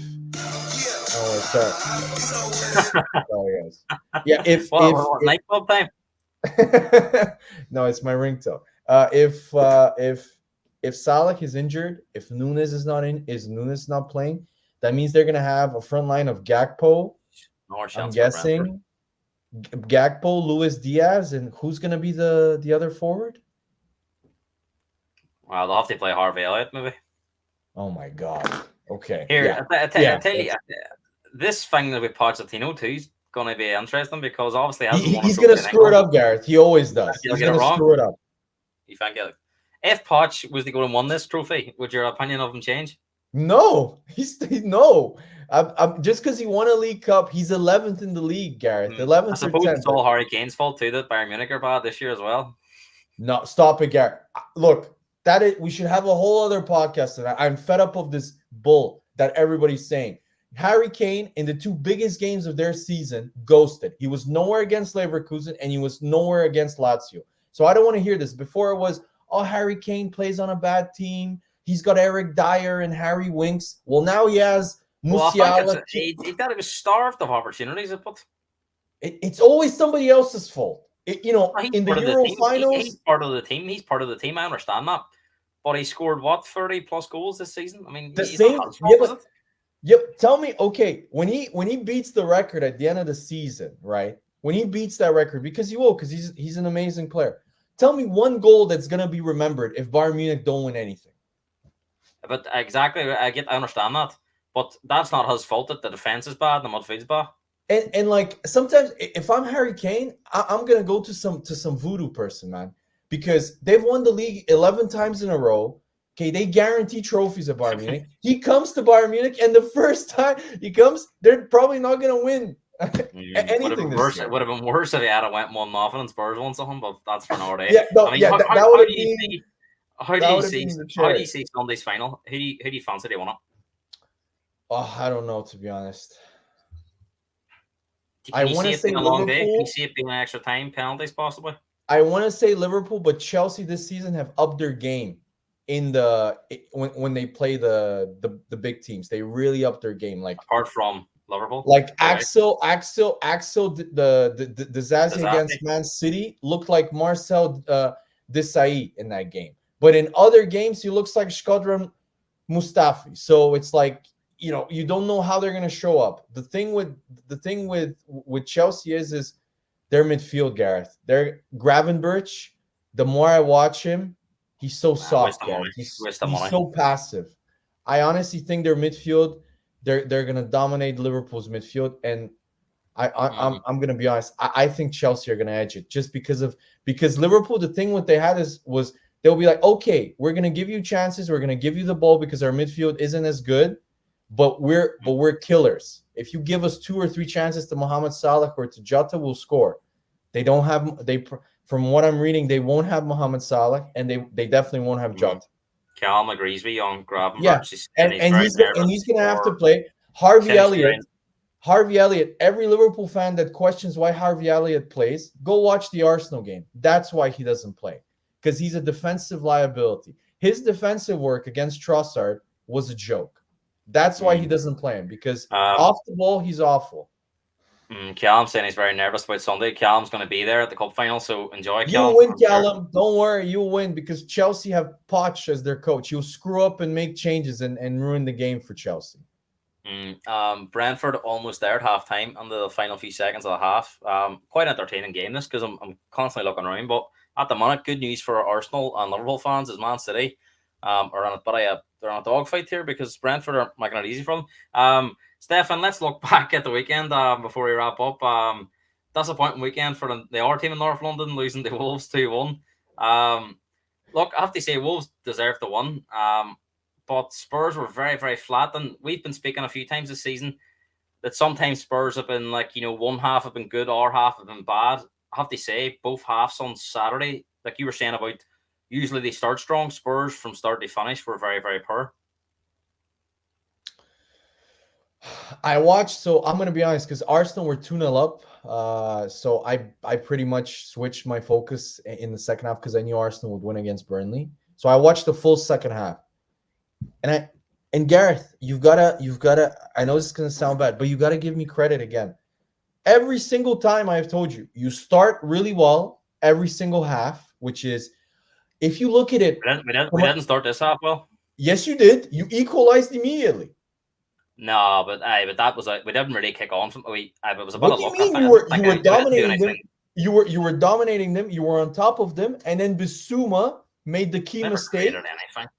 Speaker 2: guys. Yeah, if
Speaker 1: nightclub time.
Speaker 2: no, it's my ringtone. If Salah is injured, if Nunes is not playing, that means they're gonna have a front line of Gakpo. I'm guessing Gakpo, Luis Diaz, and who's gonna be the other forward?
Speaker 1: Well, they'll have to play Harvey Elliott, maybe.
Speaker 2: Oh my God. Okay.
Speaker 1: Here, I tell you, this thing with Pochettino too is going to be interesting because obviously
Speaker 2: he's going to screw it up, Gareth. He always does. He's going to screw it up.
Speaker 1: You think if Poch was to go and win this trophy, would your opinion of him change?
Speaker 2: No, no. I'm just because he won a League Cup, he's 11th in the league, Gareth. 11th.
Speaker 1: I suppose it's all Harry Kane's fault too that Bayern Munich are bad this year as well.
Speaker 2: No, stop it, Gareth. Look, we should have a whole other podcast tonight. I'm fed up of this bull that everybody's saying. Harry Kane, in the two biggest games of their season, ghosted. He was nowhere against Leverkusen, and he was nowhere against Lazio. So I don't want to hear this. Before it was, Harry Kane plays on a bad team. He's got Eric Dyer and Harry Winks. Well, now he has Musiala.
Speaker 1: He thought he was starved of opportunities.
Speaker 2: It's always somebody else's fault. In the Euro finals,
Speaker 1: he's part of the team. He's part of the team. I understand that, but he scored 30+ goals this season. I mean,
Speaker 2: the same. Yep. Tell me, okay, when he beats the record at the end of the season, right? When he beats that record, because he will, because he's an amazing player. Tell me one goal that's gonna be remembered if Bayern Munich don't win anything.
Speaker 1: But exactly, I understand that, but that's not his fault that the defense is bad, the midfield's bad.
Speaker 2: And like sometimes, if I'm Harry Kane, I'm gonna go to some voodoo person, man, because they've won the league 11 times in a row. Okay, they guarantee trophies at Bayern Munich. He comes to Bayern Munich, and the first time he comes, they're probably not gonna win anything.
Speaker 1: It would have been worse if he had went 1-0 and Spurs won something, but that's for another day.
Speaker 2: Yeah, no,
Speaker 1: how do you see Sunday's final? Who do you fancy they won it?
Speaker 2: Oh, I don't know, to be honest.
Speaker 1: I want to say a long day. Can you see it being an extra time, penalties possibly?
Speaker 2: I want to say Liverpool, but Chelsea this season have upped their game when they play the big teams. They really upped their game. Like
Speaker 1: apart from Liverpool,
Speaker 2: like Axel, the Zazie against Man City looked like Marcel Desailly in that game. But in other games, he looks like Shkodran Mustafi. So it's like, you don't know how they're going to show up. The thing with Chelsea is their midfield, Gareth. They're Gravenberch. The more I watch him, he's so soft, Gareth. He's so passive. I honestly think their midfield, they're going to dominate Liverpool's midfield, and I'm going to be honest. I think Chelsea are going to edge it just because Liverpool. The thing what they had was they'll be like, okay, we're going to give you chances. We're going to give you the ball because our midfield isn't as good. But we're killers. If you give us 2 or 3 chances to Mohamed Salah or to Jota, we'll score. From what I'm reading, they won't have Mohamed Salah, and they definitely won't have Jota.
Speaker 1: Callum agrees with you on Gravenberch.
Speaker 2: Yeah, and he's going to have to play Harvey Elliott. Harvey Elliott. Every Liverpool fan that questions why Harvey Elliott plays, go watch the Arsenal game. That's why he doesn't play, because he's a defensive liability. His defensive work against Trossard was a joke. That's why he doesn't play him, because off the ball, he's awful.
Speaker 1: Callum saying he's very nervous about Sunday. Callum's going to be there at the cup final, so enjoy,
Speaker 2: You
Speaker 1: Callum.
Speaker 2: win, Callum. Don't worry, you'll win, because Chelsea have Poch as their coach. He'll screw up and make changes and ruin the game for Chelsea.
Speaker 1: Brentford almost there at half-time on the final few seconds of the half. Quite entertaining game this, because I'm constantly looking around. But at the minute, good news for Arsenal and Liverpool fans is Man City are on they're on a dogfight here, because Brentford are making it easy for them. Stefan, let's look back at the weekend before we wrap up. Disappointing weekend for the other team in North London, losing to Wolves 2-1. Look, I have to say Wolves deserved the win. But Spurs were very, very flat. And we've been speaking a few times this season that sometimes Spurs have been like, one half have been good, our half have been bad. I have to say, both halves on Saturday, like you were saying about, usually they start strong. Spurs from start to finish were very, very poor.
Speaker 2: I watched, so I'm going to be honest, because Arsenal were 2-0 up. So I pretty much switched my focus in the second half, because I knew Arsenal would win against Burnley. So I watched the full second half. And Gareth, you've gotta, I know this is going to sound bad, but you got to give me credit again. Every single time I've told you, you start really well every single half, which is, if you look at it.
Speaker 1: We didn't start this half well.
Speaker 2: Yes, you did. You equalized immediately.
Speaker 1: No, but that was we didn't really kick on. It was about
Speaker 2: what do you mean? You were dominating them. You were dominating them. You were on top of them, and then Bissouma made the key mistake.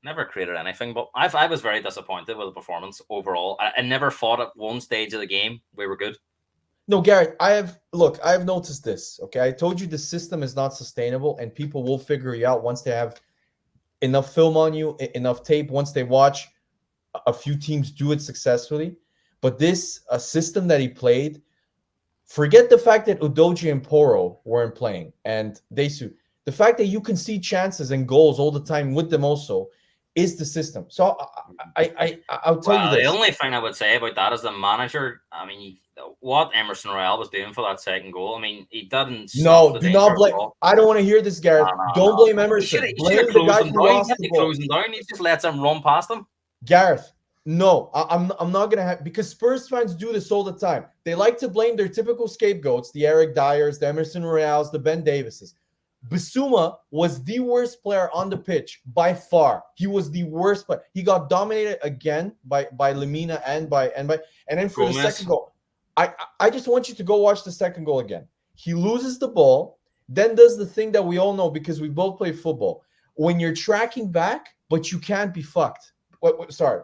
Speaker 1: Never created anything. But I was very disappointed with the performance overall. I never thought at one stage of the game we were good.
Speaker 2: No, Garrett, I have noticed this. Okay, I told you the system is not sustainable, and people will figure you out once they have enough film on you, enough tape. Once they watch a few teams do it successfully, but this system that he played, forget the fact that Udogie and Porro weren't playing, and Desu. The fact that you can see chances and goals all the time with them also is the system. So I'll tell you this.
Speaker 1: The only thing I would say about that is the manager. I mean, what Emerson Royale was doing for that second goal. I mean, he didn't.
Speaker 2: No, do not blame. I don't want to hear this, Gareth. Don't blame Emerson. Blame the guy who lost the ball.
Speaker 1: Closing down. He just lets him run past him.
Speaker 2: Gareth, no, I'm not gonna have, because Spurs fans do this all the time. They like to blame their typical scapegoats, the Eric Dyers, the Emerson Royales, the Ben Davises. Bissouma was the worst player on the pitch by far. He was the worst player. He got dominated again by Lemina and then for the second goal. I just want you to go watch the second goal again. He loses the ball, then does the thing that we all know because we both play football. When you're tracking back, but you can't be fucked. Sorry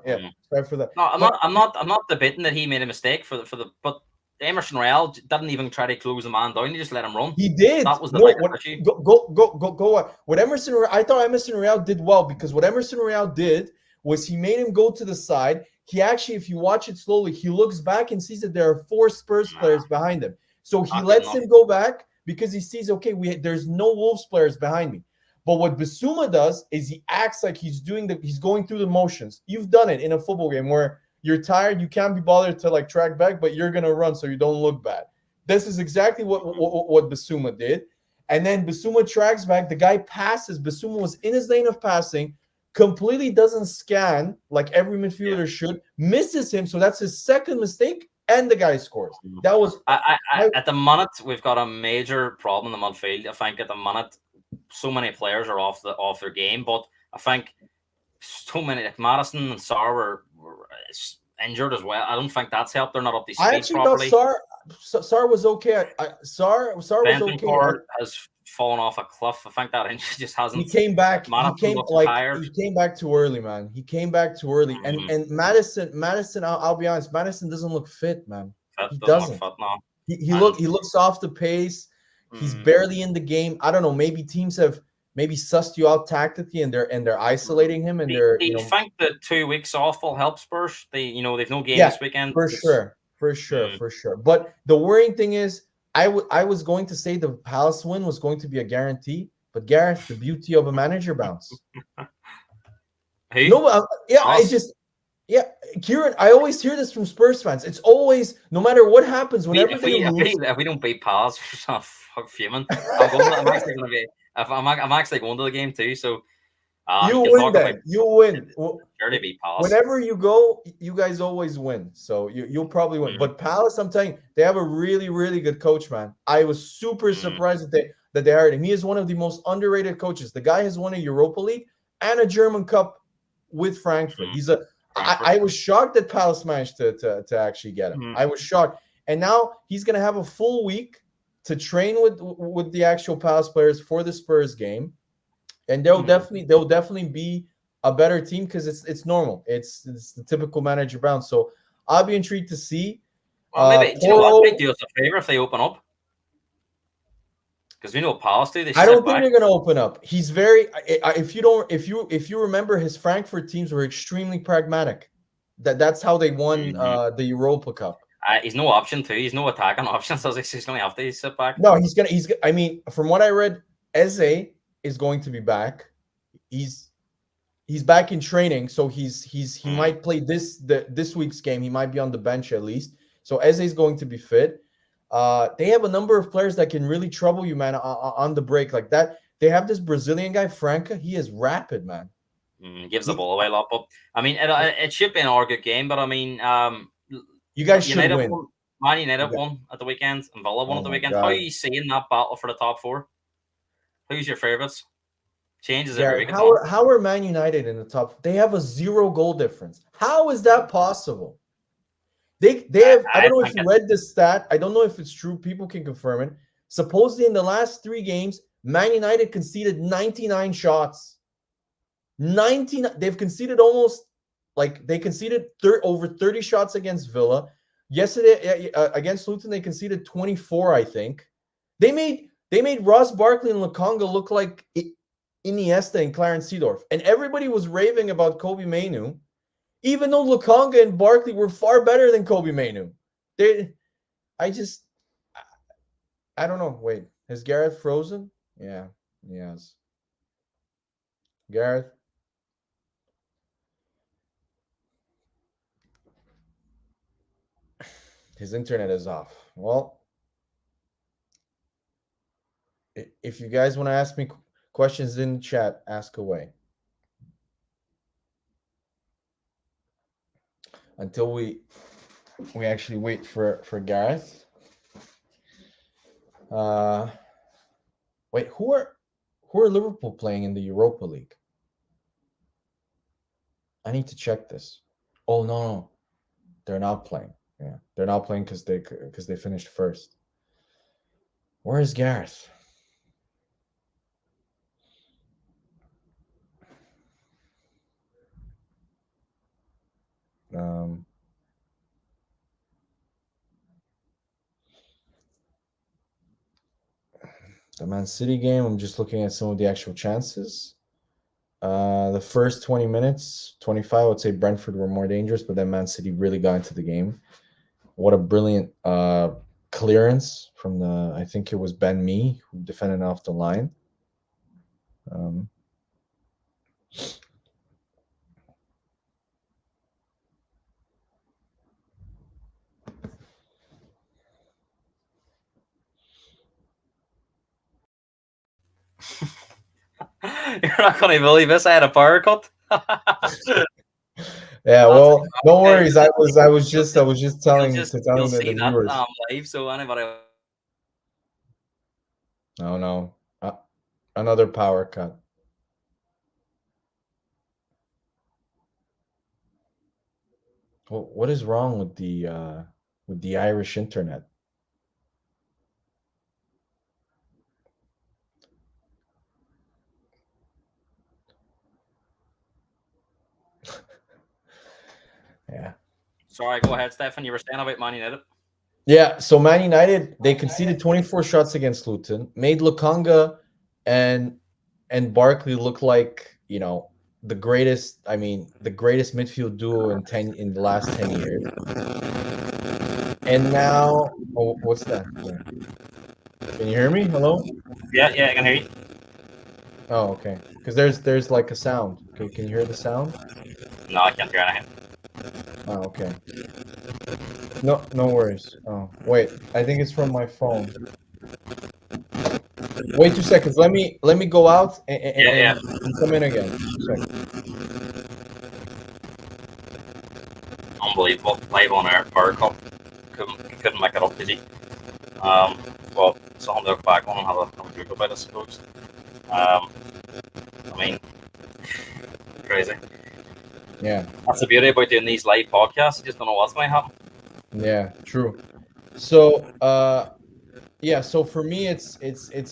Speaker 2: for that.
Speaker 1: No, I'm not debating that he made a mistake but Emerson Royale didn't even try to close the man down. He just let him run.
Speaker 2: He did.
Speaker 1: That was the issue.
Speaker 2: Go. What Emerson? I thought Emerson Royale did well, because what Emerson Royale did was he made him go to the side. He actually, if you watch it slowly, he looks back and sees that there are 4 Spurs players behind him. So he lets him go back because he sees, okay, there's no Wolves players behind me. But what Bissouma does is he acts like he's going through the motions. You've done it in a football game where you're tired, you can't be bothered to track back, but you're gonna run so you don't look bad. This is exactly what Bissouma did. And then Bissouma tracks back. The guy passes. Bissouma was in his lane of passing, completely doesn't scan like every midfielder should, misses him. So that's his second mistake, and the guy scores. That was
Speaker 1: at the minute we've got a major problem in the midfield. I think at the minute so many players are off their game, but I think so many, like Madison and Sarr were injured as well. I don't think that's helped. They're not up to speed.
Speaker 2: I actually
Speaker 1: properly.
Speaker 2: thought Sarr was okay. Sarr was okay.
Speaker 1: Has fallen off a cliff. I think that injury just hasn't.
Speaker 2: He came back.
Speaker 1: Tired.
Speaker 2: He came back too early, man. He came back too early. And Madison. I'll be honest. Madison doesn't look fit, man. He doesn't.
Speaker 1: Look fit, no.
Speaker 2: He looks off the pace. He's barely in the game. I don't know. Maybe teams have sussed you out tactically, and they're isolating him. And
Speaker 1: do you think that 2 weeks off will help Spurs? They've no game this weekend.
Speaker 2: For sure. But the worrying thing is, I was going to say the Palace win was going to be a guarantee, but Gareth, the beauty of a manager bounce. Kieran, I always hear this from Spurs fans. It's always, no matter what happens, whenever
Speaker 1: if we don't beat Palace, I'm fuming. I'm actually going to the game too. So
Speaker 2: You
Speaker 1: you can
Speaker 2: win
Speaker 1: talk about
Speaker 2: then. You win.
Speaker 1: sure to be Palace.
Speaker 2: Whenever you go, you guys always win. So you'll probably win. But Palace, I'm telling you, they have a really, really good coach, man. I was super surprised that they hired him. He is one of the most underrated coaches. The guy has won a Europa League and a German Cup with Frankfurt. I was shocked that Palace managed to actually get him. I was shocked. And now he's gonna have a full week to train with the actual Palace players for the Spurs game. And they'll definitely be a better team because it's normal. It's the typical manager bounce. So I'll be intrigued to see.
Speaker 1: Well, maybe do you know what? Might do us a favor if they open up, because we know Palace do.
Speaker 2: I don't think they're going to open up. He's very. If you remember, his Frankfurt teams were extremely pragmatic. That's how they won the Europa Cup.
Speaker 1: He's no option too. He's no attacking option, so he's going to have to sit back.
Speaker 2: No, he's gonna. I mean, from what I read, Eze is going to be back. He's back in training, so he might play this week's game. He might be on the bench at least. So Eze is going to be fit. They have a number of players that can really trouble you, man, on the break like that. They have this Brazilian guy, Franca. He is rapid, man.
Speaker 1: Gives the ball away a lot, but I mean, it should be an all good game. But I mean,
Speaker 2: you guys should win.
Speaker 1: Man United won at the weekend, and Villa won at the weekend. God. How are you seeing that battle for the top four? Who's your favorites? Changes every week.
Speaker 2: How are Man United in the top? They have a 0 goal difference. How is that possible? They have. I don't know if you read this stat. I don't know if it's true. People can confirm it. Supposedly, in the last 3 games, Man United conceded 99 shots. 19. They've conceded almost they conceded over 30 shots against Villa. Yesterday against Luton, they conceded 24. I think they made Ross Barkley and Lokonga look like Iniesta and Clarence Seedorf, and everybody was raving about Kobe Mainoo, even though Lokonga and Barkley were far better than Kobe Mainoo. I don't know. Wait, has Gareth frozen? Yeah, he has. Gareth? His internet is off. Well, if you guys want to ask me questions in the chat, ask away. Until we actually wait for Gareth. Wait, who are Liverpool playing in the Europa League? I need to check this. Oh no, they're not playing. Yeah, they're not playing because they finished first. Where is Gareth? The Man City game, I'm just looking at some of the actual chances. The first 20 minutes, 25, I would say Brentford were more dangerous, but then Man City really got into the game. What a brilliant clearance from I think it was Ben Mee who defended off the line.
Speaker 1: You're not going to believe this. I had a power cut.
Speaker 2: Yeah, well, no worries. I was just telling the viewers.
Speaker 1: Live, so anybody.
Speaker 2: No, another power cut. Well, what is wrong with the Irish internet? Yeah.
Speaker 1: Sorry, go ahead, Stefan. You were saying about Man United.
Speaker 2: Yeah, so Man United, they conceded 24 shots against Luton, made Lokonga and Barkley look like, the greatest midfield duo in the last 10 years. And now, what's that? Can you hear me? Hello?
Speaker 1: Yeah, I can hear you.
Speaker 2: Oh, okay. Because there's like a sound. Okay, can you hear the sound?
Speaker 1: No, I can't hear anything.
Speaker 2: Oh, okay. No worries. Oh, wait. I think it's from my phone. Wait 2 seconds. Let me go out
Speaker 1: Yeah.
Speaker 2: and come in again. 2 seconds.
Speaker 1: Unbelievable. Live on air, Power Cup. Couldn't make it up, did he? Well, something to look back on and have a drink about, I suppose. I mean, crazy.
Speaker 2: Yeah.
Speaker 1: That's the beauty about doing these live podcasts. You just don't know what's going to happen.
Speaker 2: Yeah, true. So, yeah, so for me, it's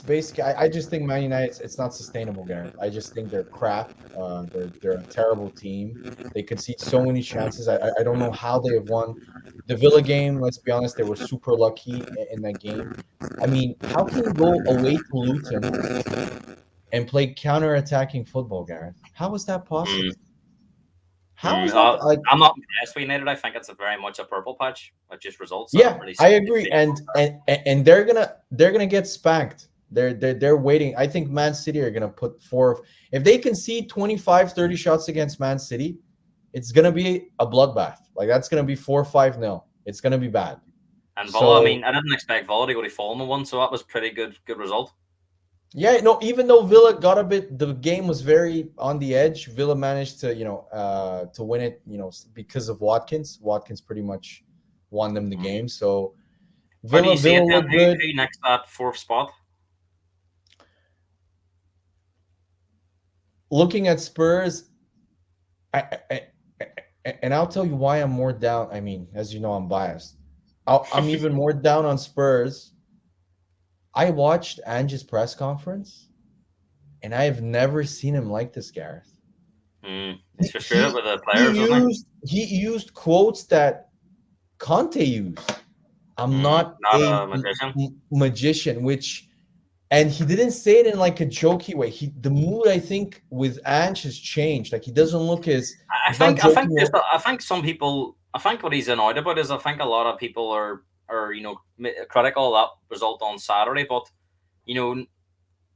Speaker 2: basically I just think Man United it's not sustainable, Gareth. I just think they're crap. They're a terrible team. They concede so many chances. I don't know how they have won the Villa game. Let's be honest, they were super lucky in that game. I mean, how can you go away to Luton and play counter-attacking football, Gareth? How is that possible? How is that like?
Speaker 1: I'm not impressed with United. I think it's a very much a purple patch with just results.
Speaker 2: Yeah, I agree, and they're gonna get spanked. They're waiting. I think Man City are gonna put four. If they concede 25, 30 shots against Man City, it's gonna be a bloodbath. Like that's gonna be 4-5-0. It's gonna be bad.
Speaker 1: And Villa, I mean, I didn't expect Villa to go to Fulham one, so that was pretty good result.
Speaker 2: Yeah, no, even though Villa got a bit, the game was very on the edge. Villa managed to, to win it, because of Watkins. Watkins pretty much won them the game. So
Speaker 1: How do you see it then?
Speaker 2: looked good.
Speaker 1: Who next that fourth spot?
Speaker 2: Looking at Spurs, and I'll tell you why I'm more down. I mean, as you know, I'm biased. I'm even more down on Spurs. I watched Ange's press conference, and I have never seen him like this, Gareth.
Speaker 1: He's frustrated with the players,
Speaker 2: he used quotes that Conte used. I'm not a magician, and he didn't say it in like a jokey way. The mood, I think, with Ange has changed. Like he doesn't look as.
Speaker 1: I think some people. I think what he's annoyed about is I think a lot of people are critical of that result on Saturday, but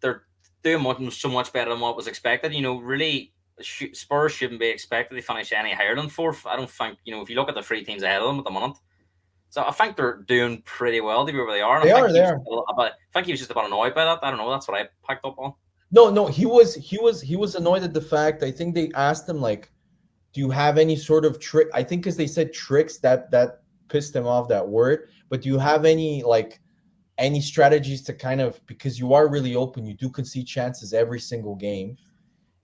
Speaker 1: they're doing so much better than what was expected. Really, Spurs shouldn't be expected to finish any higher than fourth. I don't think if you look at the three teams ahead of them at the moment. So I think they're doing pretty well to be where they are. And
Speaker 2: they
Speaker 1: are.
Speaker 2: I
Speaker 1: think he was just about annoyed by that. I don't know. That's what I picked up on.
Speaker 2: No, he was annoyed at the fact. I think they asked him like, "Do you have any sort of trick?" I think because they said tricks that pissed him off, that word. But do you have any strategies to kind of, because you are really open, you do concede chances every single game,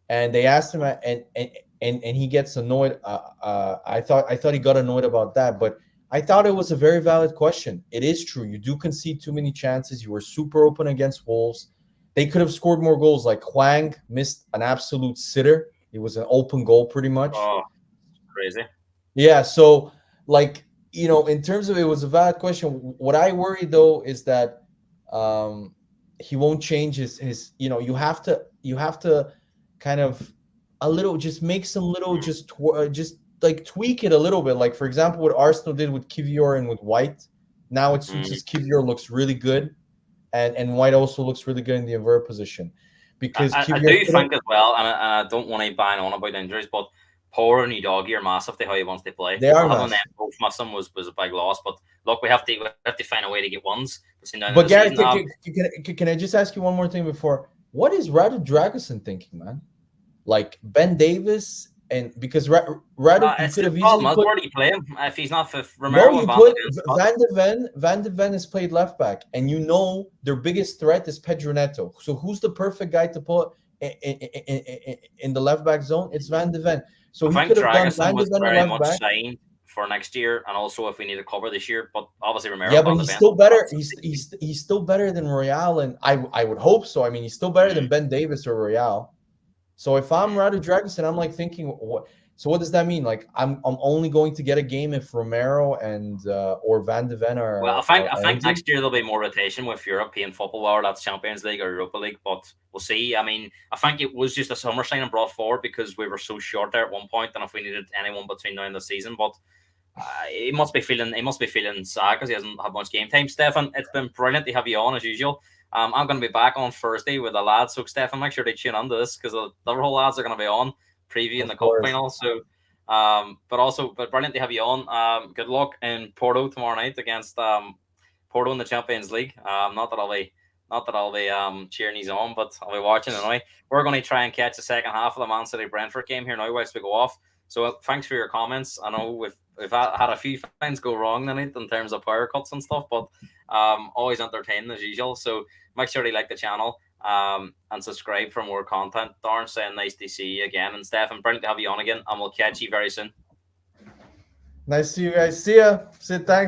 Speaker 2: and they asked him and he gets annoyed. I thought he got annoyed about that, but I thought it was a very valid question. It is true. You do concede too many chances. You were super open against Wolves. They could have scored more goals. Like Hwang missed an absolute sitter. It was an open goal pretty much.
Speaker 1: Oh, crazy.
Speaker 2: Yeah. So in terms of, it was a valid question. What I worry though is that he won't change his you have to kind of a little, just make some little, just like tweak it a little bit. Like for example, what Arsenal did with Kivior and with White. Now it suits us. Kivior looks really good, and White also looks really good in the invert position. Because
Speaker 1: I do think as well, and I don't want to bang on about injuries, but Power and Udogie are massive to how he wants to play.
Speaker 2: They are
Speaker 1: having them both missing was a big loss. But look, we have to find a way to get ones.
Speaker 2: But Gary, can I just ask you one more thing before? What is Radu Dragusin thinking, man? Like Ben Davis, and because Radu, you could have easily put.
Speaker 1: Where do you play him if he's not for Romero?
Speaker 2: No, you put Van de Ven. Van de Ven has played left back, and their biggest threat is Pedro Neto. So who's the perfect guy to put in the left back zone? It's Van de Ven. So
Speaker 1: I
Speaker 2: he could have done
Speaker 1: Van de Ven very much signed for next year, and also if we need to cover this year. But obviously Romero.
Speaker 2: Yeah, but he's still better. He's still better than Royale, and I would hope so. I mean, he's still better than Ben Davis or Royale. So if I'm Radu Dragusin, I'm like thinking, what? So what does that mean? Like I'm only going to get a game if Romero and or Van de Ven are.
Speaker 1: Well, I think next year there'll be more rotation with European football, whether that's Champions League or Europa League. But we'll see. I mean, I think it was just a summer signing brought forward because we were so short there at one point, and if we needed anyone between now and the season, but he must be feeling sad because he hasn't had much game time. Stefan, it's been brilliant to have you on as usual. I'm going to be back on Thursday with the lads. So, Stefan, make sure they tune into this because the Liverpool lads are going to be on previewing the cup final. So, but brilliant to have you on. Good luck in Porto tomorrow night against Porto in the Champions League. Not that I'll be Not that I'll be cheering these on, but I'll be watching anyway. We're going to try and catch the second half of the Man City Brentford game here now whilst we go off. So thanks for your comments. I know we've had a few things go wrong tonight in terms of power cuts and stuff, but always entertaining as usual. So make sure you like the channel and subscribe for more content. Darren saying nice to see you again, and Stefan, brilliant to have you on again, and we'll catch you very soon.
Speaker 2: Nice to see you guys. See ya. Sid, thanks.